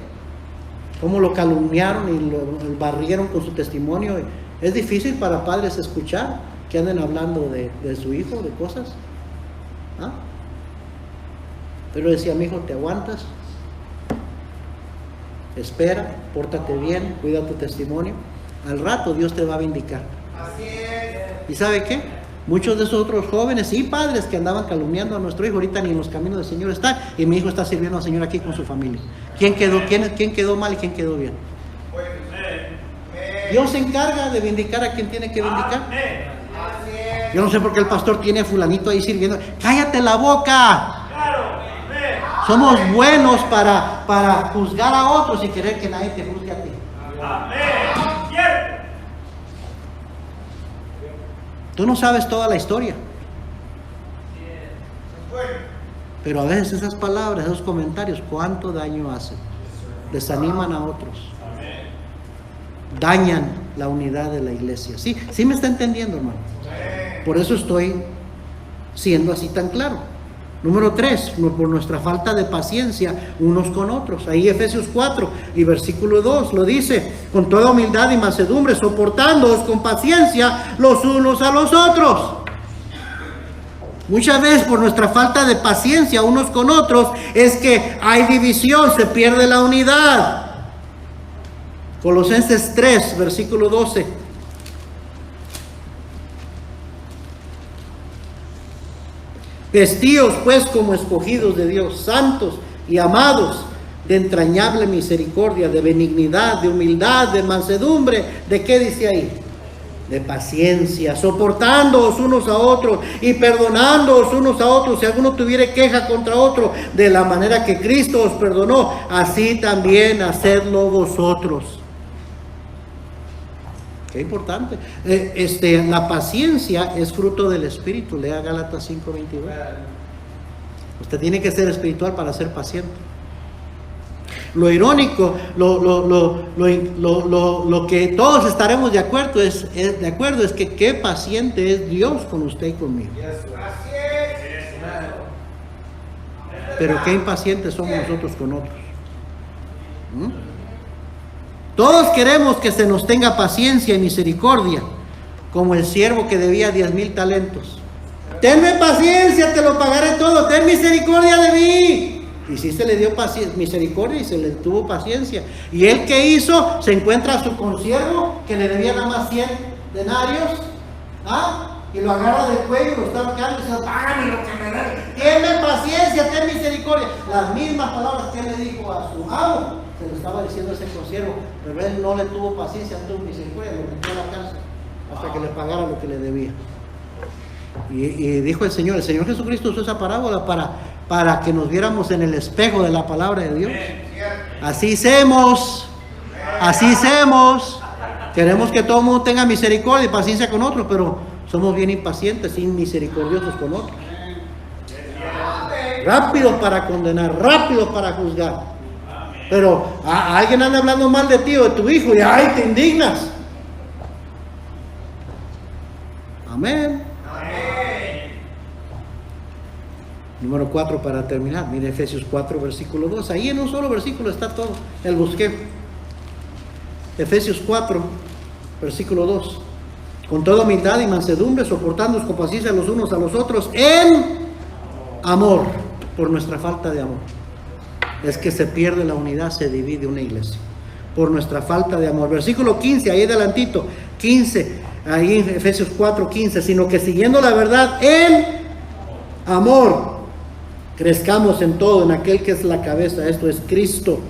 cómo lo calumniaron y lo barrieron con su testimonio. Es difícil para padres escuchar que anden hablando de su hijo, de cosas. ¿Ah? Pero decía, mi hijo, te aguantas, espera, pórtate bien, cuida tu testimonio. Al rato Dios te va a vindicar. Así es. ¿Y sabe qué? Muchos de esos otros jóvenes y padres que andaban calumniando a nuestro hijo, ahorita ni en los caminos del Señor están, y mi hijo está sirviendo al Señor aquí con su familia. ¿Quién quedó mal y quién quedó bien? Dios se encarga de vindicar a quien tiene que vindicar. Yo no sé por qué el pastor tiene a fulanito ahí sirviendo. ¡Cállate la boca! Somos buenos para juzgar a otros y querer que nadie te juzgue a ti. Tú no sabes toda la historia. Pero a veces esas palabras, esos comentarios, ¿cuánto daño hacen? Desaniman a otros. Dañan la unidad de la iglesia. Sí me está entendiendo, hermano. Por eso estoy siendo así tan claro. Número 3, por nuestra falta de paciencia unos con otros. Ahí Efesios 4 y versículo 2 lo dice: con toda humildad y mansedumbre, soportándoos con paciencia los unos a los otros. Muchas veces por nuestra falta de paciencia unos con otros es que hay división, se pierde la unidad. Colosenses 3, versículo 12. Vestíos pues como escogidos de Dios, santos y amados, de entrañable misericordia, de benignidad, de humildad, de mansedumbre. ¿De qué dice ahí? De paciencia, soportándoos unos a otros y perdonándoos unos a otros si alguno tuviere queja contra otro, de la manera que Cristo os perdonó, así también hacedlo vosotros. Qué importante. La paciencia es fruto del Espíritu. Lea Gálatas 5:22. Usted tiene que ser espiritual para ser paciente. Lo irónico, lo que todos estaremos de acuerdo es que qué paciente es Dios con usted y conmigo. Pero qué impacientes somos nosotros con otros. Todos queremos que se nos tenga paciencia y misericordia, como el siervo que debía 10,000 talentos. Tenme paciencia, te lo pagaré todo, ten misericordia de mí. Y sí se le dio misericordia y se le tuvo paciencia. ¿Y él qué hizo? Se encuentra a su consiervo que le debía nada más 100 denarios. Y lo agarra del cuello y lo está ahorcando y dice: págame lo que me debe. Tenme paciencia, ten misericordia. Las mismas palabras que él le dijo a su amo se lo estaba diciendo a ese consiervo, pero él no le tuvo paciencia, no tuvo misericordia, lo metió a la cárcel hasta que le pagara lo que le debía. Y dijo el Señor Jesucristo usó esa parábola para que nos viéramos en el espejo de la palabra de Dios. Así hacemos. Queremos que todo el mundo tenga misericordia y paciencia con otros, pero Somos bien impacientes y misericordiosos con otros. Rápidos para condenar, rápidos para juzgar. Pero alguien anda hablando mal de ti o de tu hijo y ¡ay! Te indignas. Amén. Número 4 para terminar. Mire Efesios 4 versículo 2. Ahí en un solo versículo está todo el bosquejo. Efesios 4 versículo 2. Con toda humildad y mansedumbre, soportándoos con paciencia los unos a los otros en amor, por nuestra falta de amor. Es que se pierde la unidad, se divide una iglesia. Por nuestra falta de amor. Versículo 15, ahí adelantito. 15, ahí en Efesios 4, 15. Sino que siguiendo la verdad en amor, crezcamos en todo, en aquel que es la cabeza, esto es Cristo,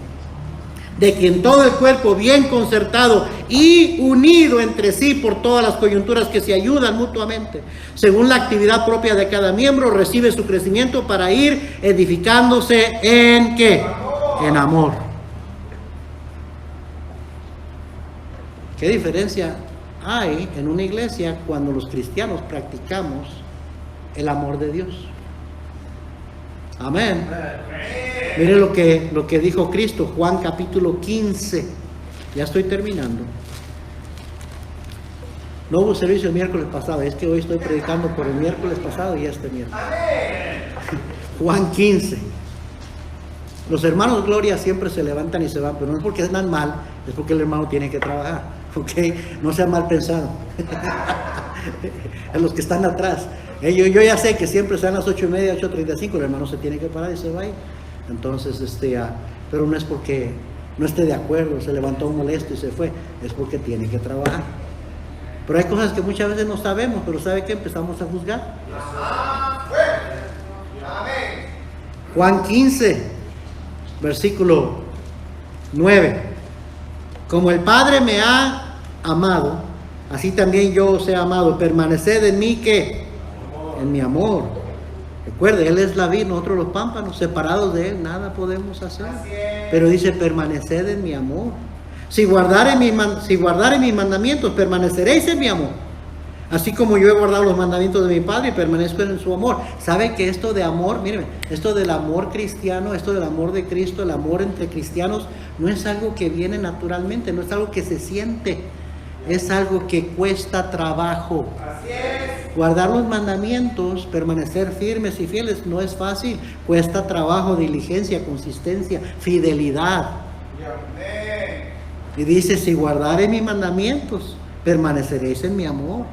de quien todo el cuerpo bien concertado y unido entre sí por todas las coyunturas que se ayudan mutuamente, según la actividad propia de cada miembro, recibe su crecimiento para ir edificándose en ¿qué? En amor. ¿Qué diferencia hay en una iglesia cuando los cristianos practicamos el amor de Dios? Amén. Mire lo que dijo Cristo, Juan capítulo 15. Ya estoy terminando. No hubo servicio el miércoles pasado, es que hoy estoy predicando por el miércoles pasado y este miércoles. Juan 15. Los hermanos Gloria siempre se levantan y se van, pero no es porque andan mal, es porque el hermano tiene que trabajar. ¿Ok? No sea mal pensado. A los que están atrás. Yo ya sé que siempre sean las 8:30, 8:35, el hermano se tiene que parar y se va a ir. Entonces, pero no es porque no esté de acuerdo, se levantó molesto y se fue, es porque tiene que trabajar. Pero hay cosas que muchas veces no sabemos, pero ¿sabe qué? Empezamos a juzgar. Juan 15, versículo 9. Como el Padre me ha amado, así también yo os he amado. Permaneced en mí, ¿qué? En mi amor. Recuerde, Él es la vid, nosotros los pámpanos. Separados de Él nada podemos hacer. Pero dice, permaneced en mi amor. Si guardare mis mandamientos, permaneceréis en mi amor. Así como yo he guardado los mandamientos de mi Padre y permanezco en su amor. ¿Sabe que esto de amor, miren, esto del amor cristiano, esto del amor de Cristo, el amor entre cristianos, no es algo que viene naturalmente, no es algo que se siente, es algo que cuesta trabajo. Así es. Guardar los mandamientos, permanecer firmes y fieles, no es fácil, cuesta trabajo, diligencia, consistencia, fidelidad. Y dice, si guardare mis mandamientos, permaneceréis en mi amor.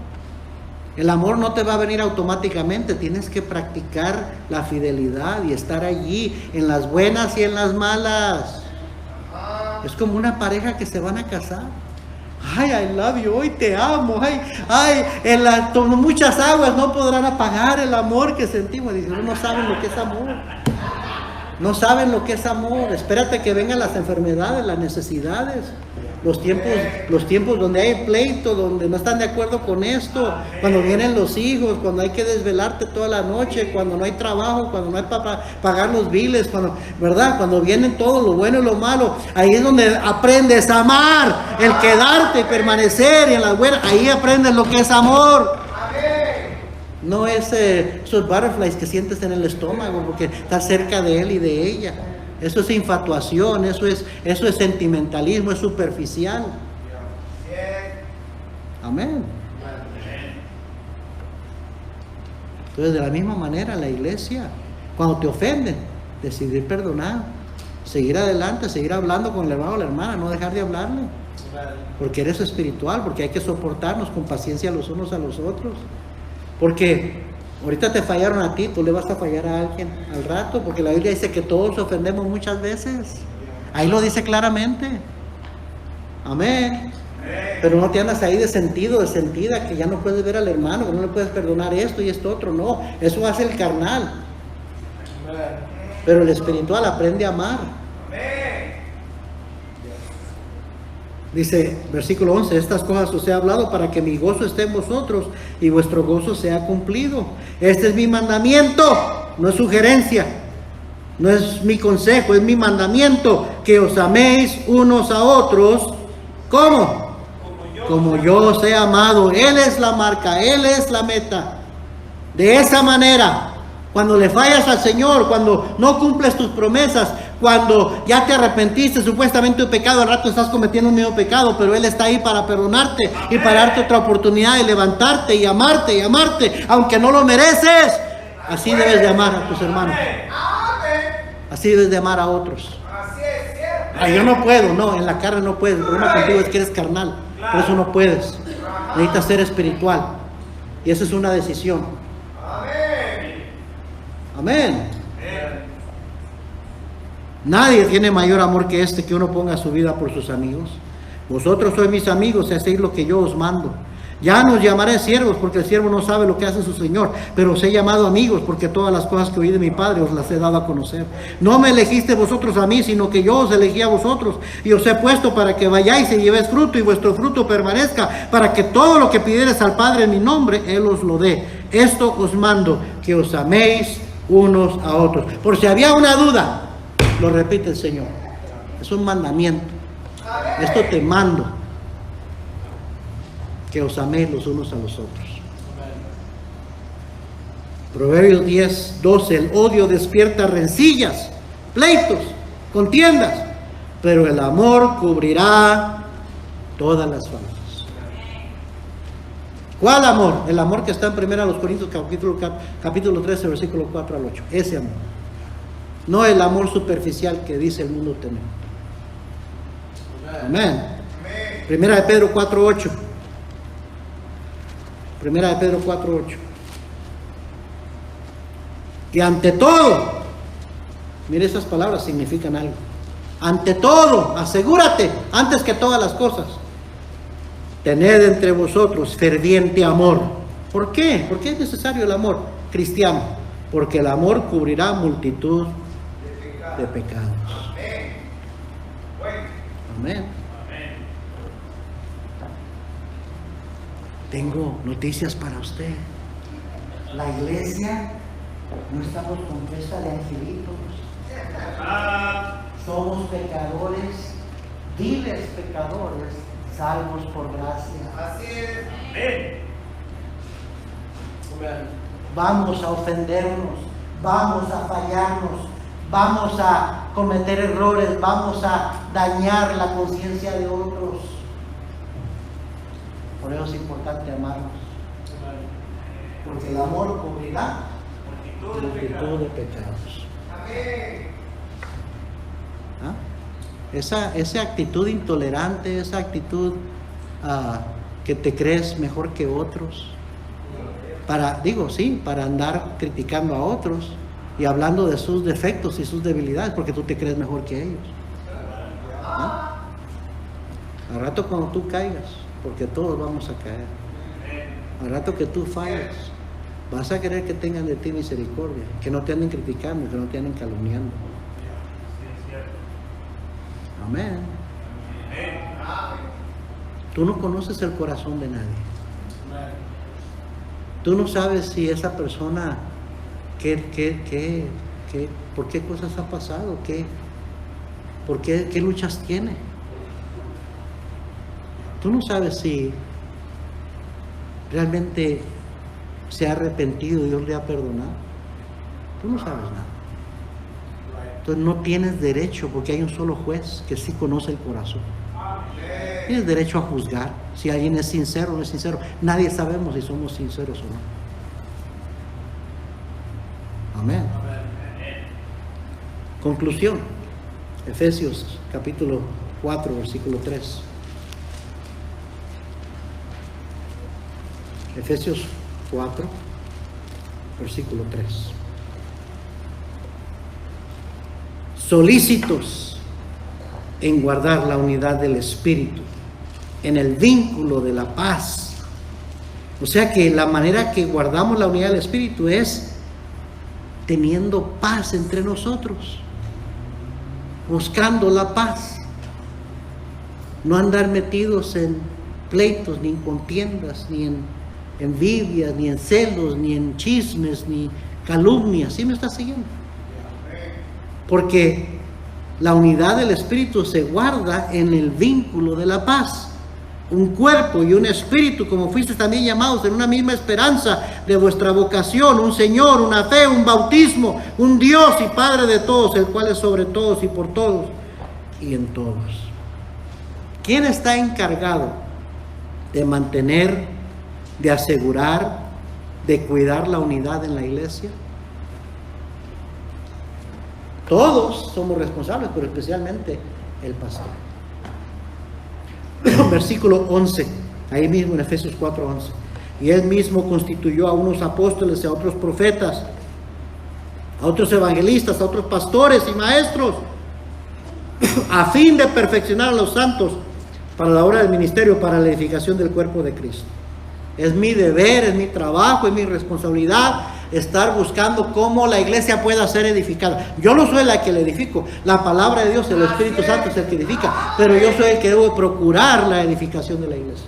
El amor no te va a venir automáticamente, tienes que practicar la fidelidad y estar allí en las buenas y en las malas. Es como una pareja que se van a casar. Ay, I love you, hoy te amo. Ay, muchas aguas no podrán apagar el amor que sentimos. Dicen, no saben lo que es amor. No saben lo que es amor. Espérate que vengan las enfermedades, las necesidades. Los tiempos donde hay pleito, donde no están de acuerdo con esto, cuando vienen los hijos, cuando hay que desvelarte toda la noche, cuando no hay trabajo, cuando no hay para pagar los biles, ¿verdad? Cuando vienen todo lo bueno y lo malo, ahí es donde aprendes a amar, el quedarte y permanecer y en las buenas, ahí aprendes lo que es amor. No es esos butterflies que sientes en el estómago porque estás cerca de él y de ella. Eso es infatuación, eso es sentimentalismo, es superficial. Amén. Entonces, de la misma manera, la iglesia, cuando te ofenden, decidir perdonar, seguir adelante, seguir hablando con el hermano o la hermana, no dejar de hablarle. Porque eres espiritual, porque hay que soportarnos con paciencia los unos a los otros. Porque ahorita te fallaron a ti, tú le vas a fallar a alguien al rato, porque la Biblia dice que todos ofendemos muchas veces. Ahí lo dice claramente. Amén. Pero no te andas ahí de sentida, que ya no puedes ver al hermano, que no le puedes perdonar esto y esto otro. No, eso hace el carnal. Pero el espiritual aprende a amar. Dice, versículo 11, estas cosas os he hablado para que mi gozo esté en vosotros y vuestro gozo sea cumplido. Este es mi mandamiento, no es sugerencia, no es mi consejo, es mi mandamiento, que os améis unos a otros. ¿Cómo? como yo os he amado. Él es la marca, Él es la meta. De esa manera, cuando le fallas al Señor, cuando no cumples tus promesas, cuando ya te arrepentiste supuestamente de pecado, al rato estás cometiendo un mismo pecado, pero Él está ahí para perdonarte y para darte otra oportunidad de levantarte y amarte, aunque no lo mereces. Así debes de amar a tus hermanos. Así debes de amar a otros. Ay, yo no puedo, no, en la carne no puedes. El problema contigo es que eres carnal, por eso no puedes. Necesitas ser espiritual. Y esa es una decisión. Amén. Nadie tiene mayor amor que este, que uno ponga su vida por sus amigos. Vosotros sois mis amigos, hacéis lo que yo os mando. Ya no os llamaré siervos, porque el siervo no sabe lo que hace su Señor, pero os he llamado amigos, porque todas las cosas que oí de mi Padre os las he dado a conocer. No me elegiste vosotros a mí, sino que yo os elegí a vosotros, y os he puesto para que vayáis y llevéis fruto, y vuestro fruto permanezca, para que todo lo que pidiereis al Padre en mi nombre, Él os lo dé. Esto os mando, que os améis unos a otros. Por si había una duda, lo repite el Señor. Es un mandamiento. Esto te mando, que os améis los unos a los otros. Proverbios 10:12. El odio despierta rencillas, pleitos, contiendas, pero el amor cubrirá todas las faltas. ¿Cuál amor? El amor que está en 1 Corintios capítulo 13, versículo 4 al 8. Ese amor. No el amor superficial que dice el mundo tener. Amén. Primera de Pedro 4:8. Primera de Pedro 4:8. Y ante todo, mire, esas palabras significan algo. Ante todo, asegúrate, antes que todas las cosas, tened entre vosotros ferviente amor. ¿Por qué? ¿Por qué es necesario el amor cristiano? Porque el amor cubrirá multitud de pecados. Amén. Tengo noticias para usted. La iglesia no estamos compuesta de angelitos. Somos pecadores, viles pecadores, salvos por gracia. Así es. Vamos a ofendernos, vamos a fallarnos, vamos a cometer errores, vamos a dañar la conciencia de otros. Por eso es importante amarnos, porque el amor cubrirá multitud de pecados. ¿Ah? Esa actitud intolerante, esa actitud que te crees mejor que otros, para andar criticando a otros y hablando de sus defectos y sus debilidades, porque tú te crees mejor que ellos. ¿Ah? Al rato cuando tú caigas, porque todos vamos a caer, al rato que tú falles, vas a querer que tengan de ti misericordia, que no te anden criticando, que no te anden calumniando. Amén. Tú no conoces el corazón de nadie. Tú no sabes si esa persona, por qué cosas ha pasado, qué luchas tiene. Tú no sabes si realmente se ha arrepentido y Dios le ha perdonado. Tú no sabes nada. Entonces no tienes derecho, porque hay un solo juez que sí conoce el corazón. Tienes derecho a juzgar si alguien es sincero o no es sincero. Nadie sabemos si somos sinceros o no. Amén. Conclusión. Efesios capítulo 4, versículo 3. Efesios 4, versículo 3. Solícitos en guardar la unidad del Espíritu, en el vínculo de la paz. O sea que la manera que guardamos la unidad del Espíritu es teniendo paz entre nosotros, buscando la paz, no andar metidos en pleitos, ni en contiendas, ni en envidias, ni en celos, ni en chismes, ni calumnias. ¿Sí me está siguiendo? Porque la unidad del Espíritu se guarda en el vínculo de la paz. un cuerpo y un espíritu, como fuisteis también llamados en una misma esperanza de vuestra vocación, un Señor, una fe, un bautismo, un Dios y Padre de todos, el cual es sobre todos y por todos y en todos. ¿Quién está encargado de mantener, de asegurar, de cuidar la unidad en la iglesia? Todos somos responsables, pero especialmente el pastor. Versículo 11, ahí mismo en Efesios 4:11. Y él mismo constituyó a unos apóstoles, a otros profetas, a otros evangelistas, a otros pastores y maestros, a fin de perfeccionar a los santos para la obra del ministerio, para la edificación del cuerpo de Cristo. Es mi deber, es mi trabajo, es mi responsabilidad estar buscando cómo la iglesia pueda ser edificada. Yo no soy la que la edifico, la palabra de Dios, el Espíritu Santo es el que edifica, pero yo soy el que debo procurar la edificación de la iglesia.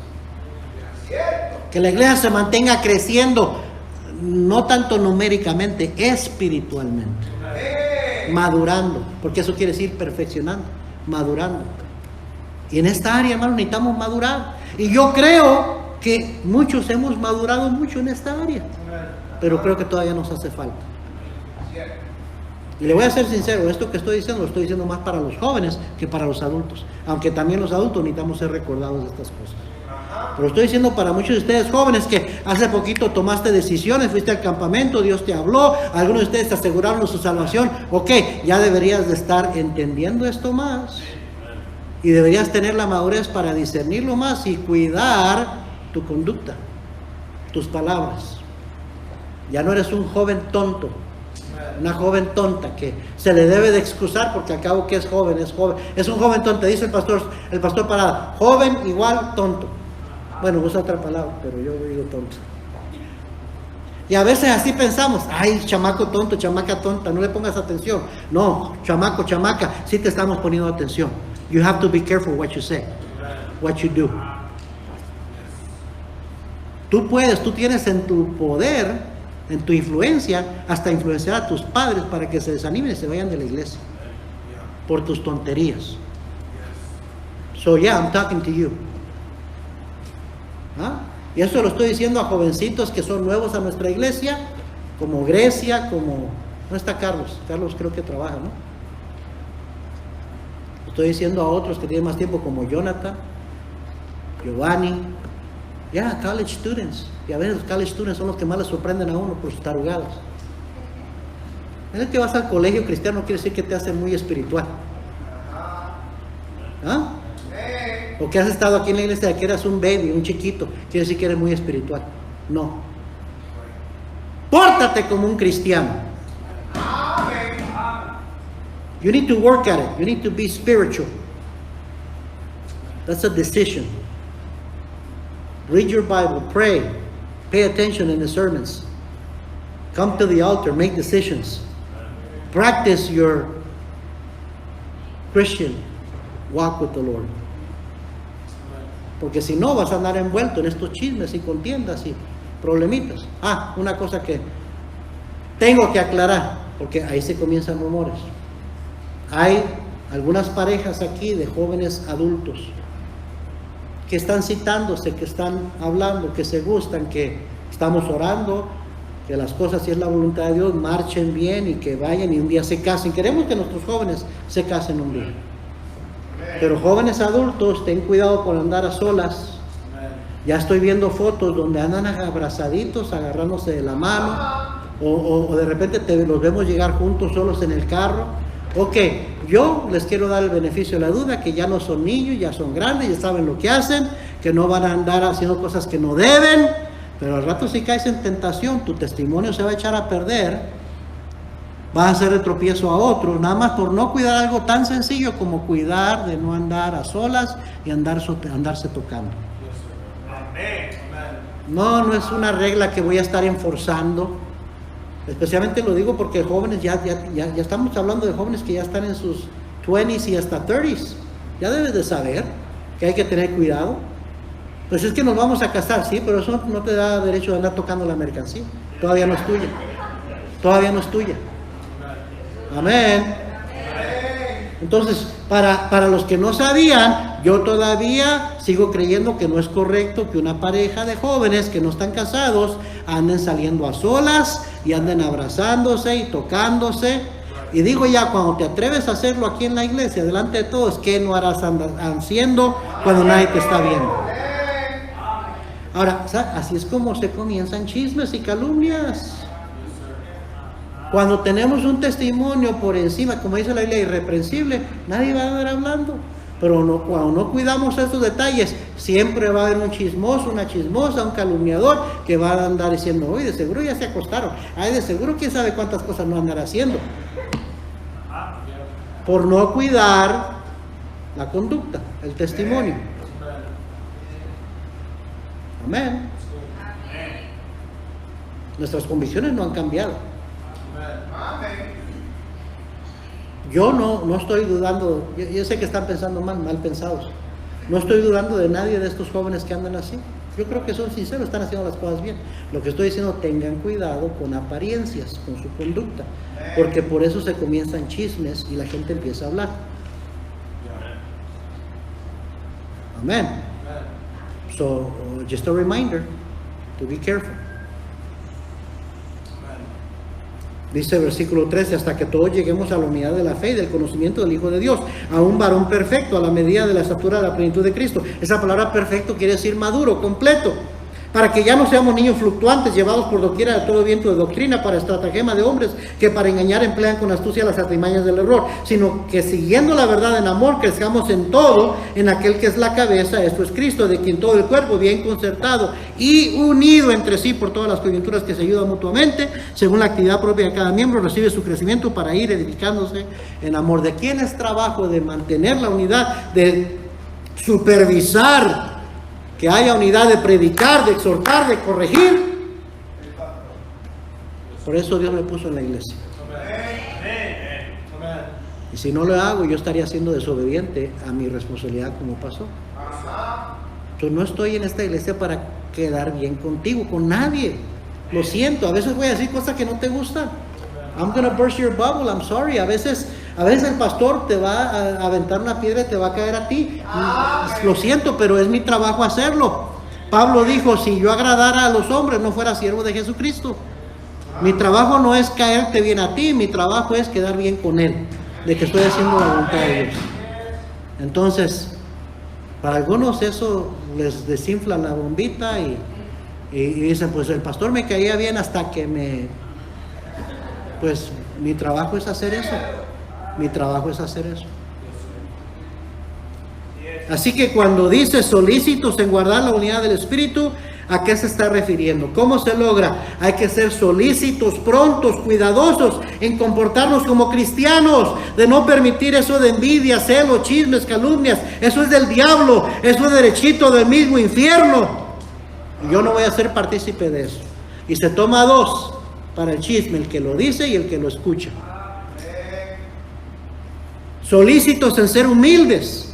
Que la iglesia se mantenga creciendo, no tanto numéricamente, espiritualmente, madurando, porque eso quiere decir perfeccionando, madurando. Y en esta área, hermano, necesitamos madurar. Y yo creo que muchos hemos madurado mucho en esta área, pero creo que todavía nos hace falta. Y le voy a ser sincero, esto que estoy diciendo, lo estoy diciendo más para los jóvenes que para los adultos, aunque también los adultos necesitamos ser recordados de estas cosas. Pero estoy diciendo para muchos de ustedes jóvenes que hace poquito tomaste decisiones, fuiste al campamento, Dios te habló, algunos de ustedes te aseguraron su salvación. Ok, ya deberías de estar entendiendo esto más, y deberías tener la madurez para discernirlo más y cuidar tu conducta, tus palabras. Ya no eres un joven tonto, una joven tonta que se le debe de excusar porque al cabo que es joven, es un joven tonto. Dice el pastor Parada, joven igual tonto. Bueno, usa otra palabra, pero yo digo tonto. Y a veces así pensamos, ay, chamaco tonto, chamaca tonta, no le pongas atención. No, chamaco, chamaca, sí te estamos poniendo atención. You have to be careful what you say, what you do. Tú tienes en tu poder, en tu influencia, hasta influenciar a tus padres para que se desanimen y se vayan de la iglesia por tus tonterías. So yeah, I'm talking to you. ¿Ah? Y eso lo estoy diciendo a jovencitos que son nuevos a nuestra iglesia, como Grecia, como... No está Carlos creo que trabaja, ¿no? Estoy diciendo a otros que tienen más tiempo, como Jonathan, Giovanni, college students. Y a veces los college students son los que más les sorprenden a uno por sus tarugadas. Es que vas al colegio cristiano no quiere decir que te hace muy espiritual. ¿Ah? O que has estado aquí en la iglesia de que eras un baby, un chiquito, quiere decir que eres muy espiritual. No. Pórtate como un cristiano. You need to work at it. You need to be spiritual. That's a decision. Read your Bible, pray, pay attention in the sermons. Come to the altar, make decisions. Practice your Christian walk with the Lord. Porque si no vas a andar envuelto en estos chismes y contiendas y problemitas. Una cosa que tengo que aclarar, porque ahí se comienzan rumores. Hay algunas parejas aquí de jóvenes adultos que están citándose, que están hablando, que se gustan, que estamos orando, que las cosas, si es la voluntad de Dios, marchen bien y que vayan y un día se casen. Queremos que nuestros jóvenes se casen un día. Pero jóvenes adultos, ten cuidado por andar a solas. Ya estoy viendo fotos donde andan abrazaditos, agarrándose de la mano, o de repente los vemos llegar juntos solos en el carro. Ok, yo les quiero dar el beneficio de la duda, que ya no son niños, ya son grandes, ya saben lo que hacen, que no van a andar haciendo cosas que no deben, pero al rato si caes en tentación, tu testimonio se va a echar a perder, vas a hacer el tropiezo a otros, nada más por no cuidar algo tan sencillo como cuidar de no andar a solas y andarse tocando. No es una regla que voy a estar enforzando. Especialmente lo digo porque jóvenes, ya estamos hablando de jóvenes que ya están en sus 20s y hasta 30s. Ya debes de saber que hay que tener cuidado. Pues es que nos vamos a casar, sí, pero eso no te da derecho de andar tocando la mercancía. Todavía no es tuya. Todavía no es tuya. Amén. Entonces, para los que no sabían, Yo todavía sigo creyendo que no es correcto que una pareja de jóvenes que no están casados anden saliendo a solas y anden abrazándose y tocándose. Y digo ya, cuando te atreves a hacerlo aquí en la iglesia, delante de todos, ¿qué no harás haciendo cuando nadie te está viendo? Ahora, así es como se comienzan chismes y calumnias. Cuando tenemos un testimonio por encima, como dice la Biblia, irreprensible, nadie va a andar hablando. Pero no, cuando no cuidamos estos detalles, siempre va a haber un chismoso, una chismosa, un calumniador que va a andar diciendo, oye, de seguro ya se acostaron. Ay, de seguro quién sabe cuántas cosas no andará haciendo. Por no cuidar la conducta, el testimonio. Amén. Nuestras convicciones no han cambiado. Yo no estoy dudando, yo sé que están pensando mal pensados. No estoy dudando de nadie de estos jóvenes que andan así. Yo creo que son sinceros, están haciendo las cosas bien. Lo que estoy diciendo, tengan cuidado con apariencias, con su conducta, porque por eso se comienzan chismes y la gente empieza a hablar. Amén. So, just a reminder to be careful. Dice el versículo 13, hasta que todos lleguemos a la unidad de la fe y del conocimiento del Hijo de Dios, a un varón perfecto, a la medida de la estatura de la plenitud de Cristo. Esa palabra perfecto quiere decir maduro, completo, para que ya no seamos niños fluctuantes, llevados por doquiera de todo viento de doctrina, para estratagema de hombres que para engañar emplean con astucia las artimañas del error, sino que siguiendo la verdad en amor, crezcamos en todo, en aquel que es la cabeza, esto es Cristo, de quien todo el cuerpo, bien concertado y unido entre sí por todas las coyunturas que se ayudan mutuamente, según la actividad propia de cada miembro, recibe su crecimiento para ir edificándose en amor. ¿De quién es trabajo? De mantener la unidad, de supervisar que haya unidad, de predicar, de exhortar, de corregir. Por eso Dios me puso en la iglesia. Y si no lo hago, yo estaría siendo desobediente a mi responsabilidad como pastor. Yo no estoy en esta iglesia para quedar bien contigo, con nadie. Lo siento, a veces voy a decir cosas que no te gustan. I'm gonna burst your bubble, I'm sorry. A veces el pastor te va a aventar una piedra y te va a caer a ti. Lo siento, pero es mi trabajo hacerlo. Pablo dijo, si yo agradara a los hombres, no fuera siervo de Jesucristo. Mi trabajo no es caerte bien a ti, mi trabajo es quedar bien con Él, de que estoy haciendo la voluntad de Dios. Entonces, para algunos eso les desinfla la bombita y dicen, pues el pastor me caía bien hasta que pues mi trabajo es hacer eso. Mi trabajo es hacer eso. Así que cuando dice solícitos en guardar la unidad del Espíritu, ¿a qué se está refiriendo? ¿Cómo se logra? Hay que ser solícitos, prontos, cuidadosos en comportarnos como cristianos, de no permitir eso de envidia, celos, chismes, calumnias. Eso es del diablo, eso es derechito del mismo infierno. Y yo no voy a ser partícipe de eso. Y se toma dos para el chisme, el que lo dice y el que lo escucha. Solícitos en ser humildes,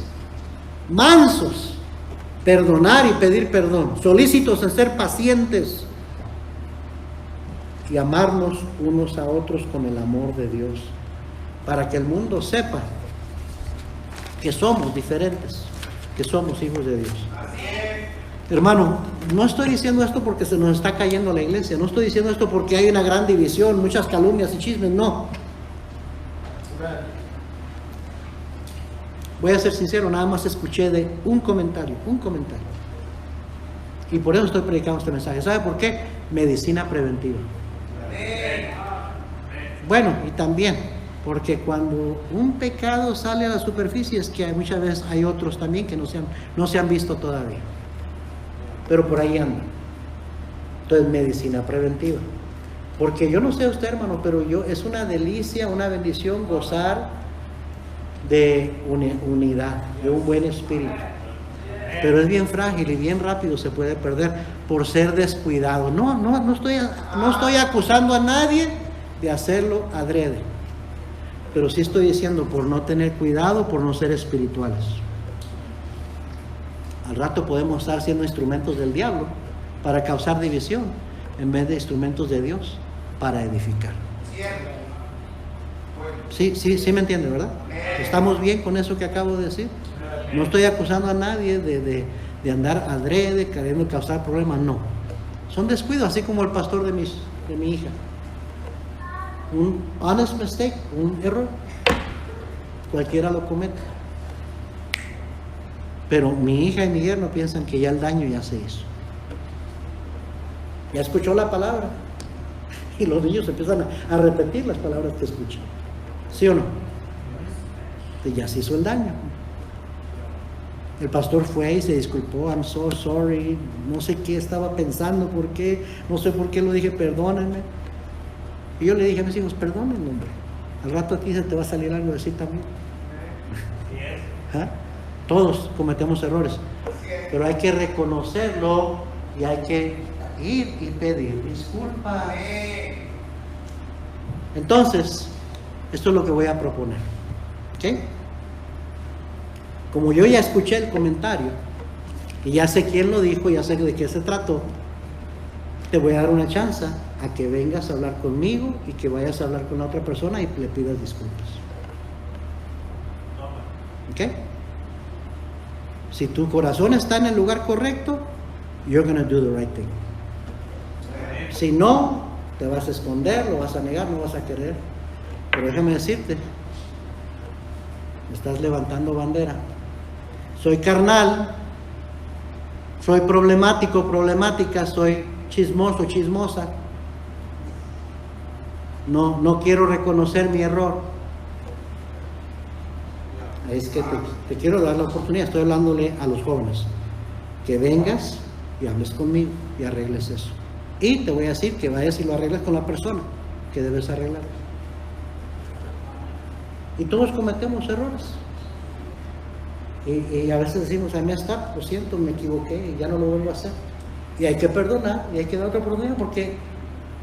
mansos, perdonar y pedir perdón. Solícitos en ser pacientes y amarnos unos a otros con el amor de Dios, para que el mundo sepa que somos diferentes, que somos hijos de Dios. Hermano, no estoy diciendo esto porque se nos está cayendo la iglesia, no estoy diciendo esto porque hay una gran división, muchas calumnias y chismes, no. Voy a ser sincero, nada más escuché de un comentario. Y por eso estoy predicando este mensaje. ¿Sabe por qué? Medicina preventiva. Bueno, y también, porque cuando un pecado sale a la superficie, es que muchas veces hay otros también que no se han visto todavía. Pero por ahí andan. Entonces, medicina preventiva. Porque yo no sé usted, hermano, pero es una delicia, una bendición gozar de unidad, de un buen espíritu, pero es bien frágil y bien rápido se puede perder por ser descuidado. No estoy acusando a nadie de hacerlo adrede, pero sí estoy diciendo por no tener cuidado, por no ser espirituales. Al rato podemos estar siendo instrumentos del diablo para causar división en vez de instrumentos de Dios para edificar. Sí me entiende, ¿verdad? ¿Estamos bien con eso que acabo de decir? No estoy acusando a nadie de andar adrede, queriendo causar problemas, no. Son descuidos, así como el pastor de mi hija. Un honest mistake, un error, cualquiera lo comete. Pero mi hija y mi yerno piensan que ya el daño ya se hizo. Ya escuchó la palabra. Y los niños empiezan a repetir las palabras que escuchan. ¿Sí o no? Y ya se hizo el daño. El pastor fue y se disculpó. I'm so sorry. No sé qué estaba pensando, por qué. No sé por qué lo dije, perdónenme. Y yo le dije a mis hijos, perdónenme, hombre. Al rato a ti se te va a salir algo así también. ¿Ah? Todos cometemos errores. Pero hay que reconocerlo y hay que ir y pedir disculpas. Entonces, esto es lo que voy a proponer. ¿Ok? Como yo ya escuché el comentario y ya sé quién lo dijo, ya sé de qué se trató, te voy a dar una chance a que vengas a hablar conmigo y que vayas a hablar con la otra persona y le pidas disculpas. ¿Ok? Si tu corazón está en el lugar correcto, you're going to do the right thing. Si no, te vas a esconder, lo vas a negar, no vas a querer. Pero déjame decirte, estás levantando bandera. Soy carnal, soy problemático, problemática, soy chismoso, chismosa. No quiero reconocer mi error. Es que te quiero dar la oportunidad, estoy hablándole a los jóvenes, que vengas y hables conmigo y arregles eso. Y te voy a decir que vayas y lo arregles con la persona que debes arreglar. Y todos cometemos errores. Y a veces decimos, a mí está, lo siento, me equivoqué y ya no lo vuelvo a hacer. Y hay que perdonar, y hay que dar otra oportunidad porque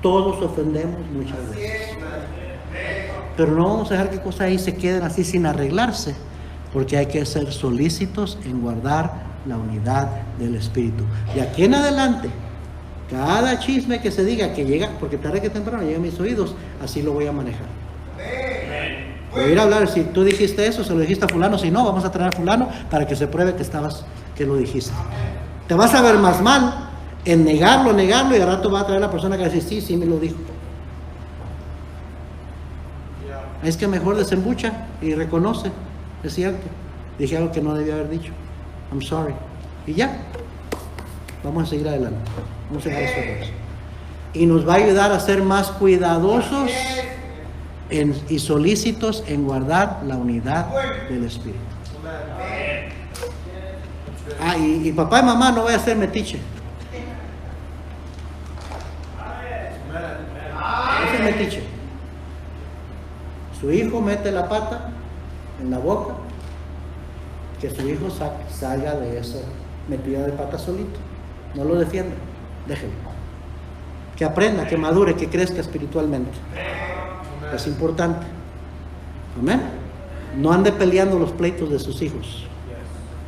todos ofendemos muchas veces. Pero no vamos a dejar que cosas ahí se queden así sin arreglarse, porque hay que ser solícitos en guardar la unidad del Espíritu. De aquí en adelante, cada chisme que se diga que llega, porque tarde que temprano llega a mis oídos, así lo voy a manejar. Voy a ir a hablar, si tú dijiste eso, se lo dijiste a fulano, si no, vamos a traer a fulano para que se pruebe que lo dijiste. Te vas a ver más mal en negarlo, y al rato va a traer la persona que va a decir, sí, me lo dijo. Es que mejor desembucha y reconoce, es cierto, dije algo que no debía haber dicho, I'm sorry, y ya, vamos a seguir adelante, vamos a dejar esos errores. Y nos va a ayudar a ser más cuidadosos y solícitos en guardar la unidad del Espíritu. Y papá y mamá no vayan a ser metiche. No es metiche. Su hijo mete la pata en la boca, que su hijo salga de esa metida de pata solito. No lo defienda, déjelo. Que aprenda, que madure, que crezca espiritualmente. Es importante. Amén. No ande peleando los pleitos de sus hijos.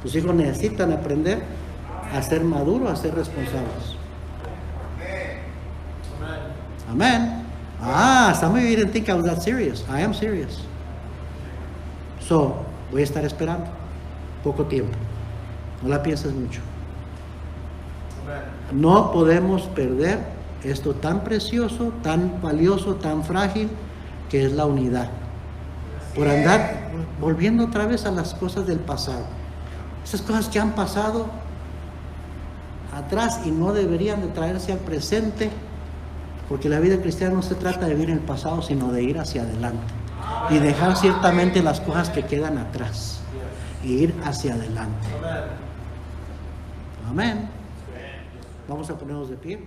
Tus hijos necesitan aprender a ser maduros, a ser responsables. Amén. Some of you didn't think I was that serious. I am serious. So, voy a estar esperando poco tiempo. No la pienses mucho. No podemos perder esto tan precioso, tan valioso, tan frágil, que es la unidad. Por andar volviendo otra vez a las cosas del pasado. Esas cosas que han pasado atrás y no deberían de traerse al presente, porque la vida cristiana no se trata de vivir en el pasado, sino de ir hacia adelante y dejar ciertamente las cosas que quedan atrás y ir hacia adelante. Amén. Vamos a ponernos de pie.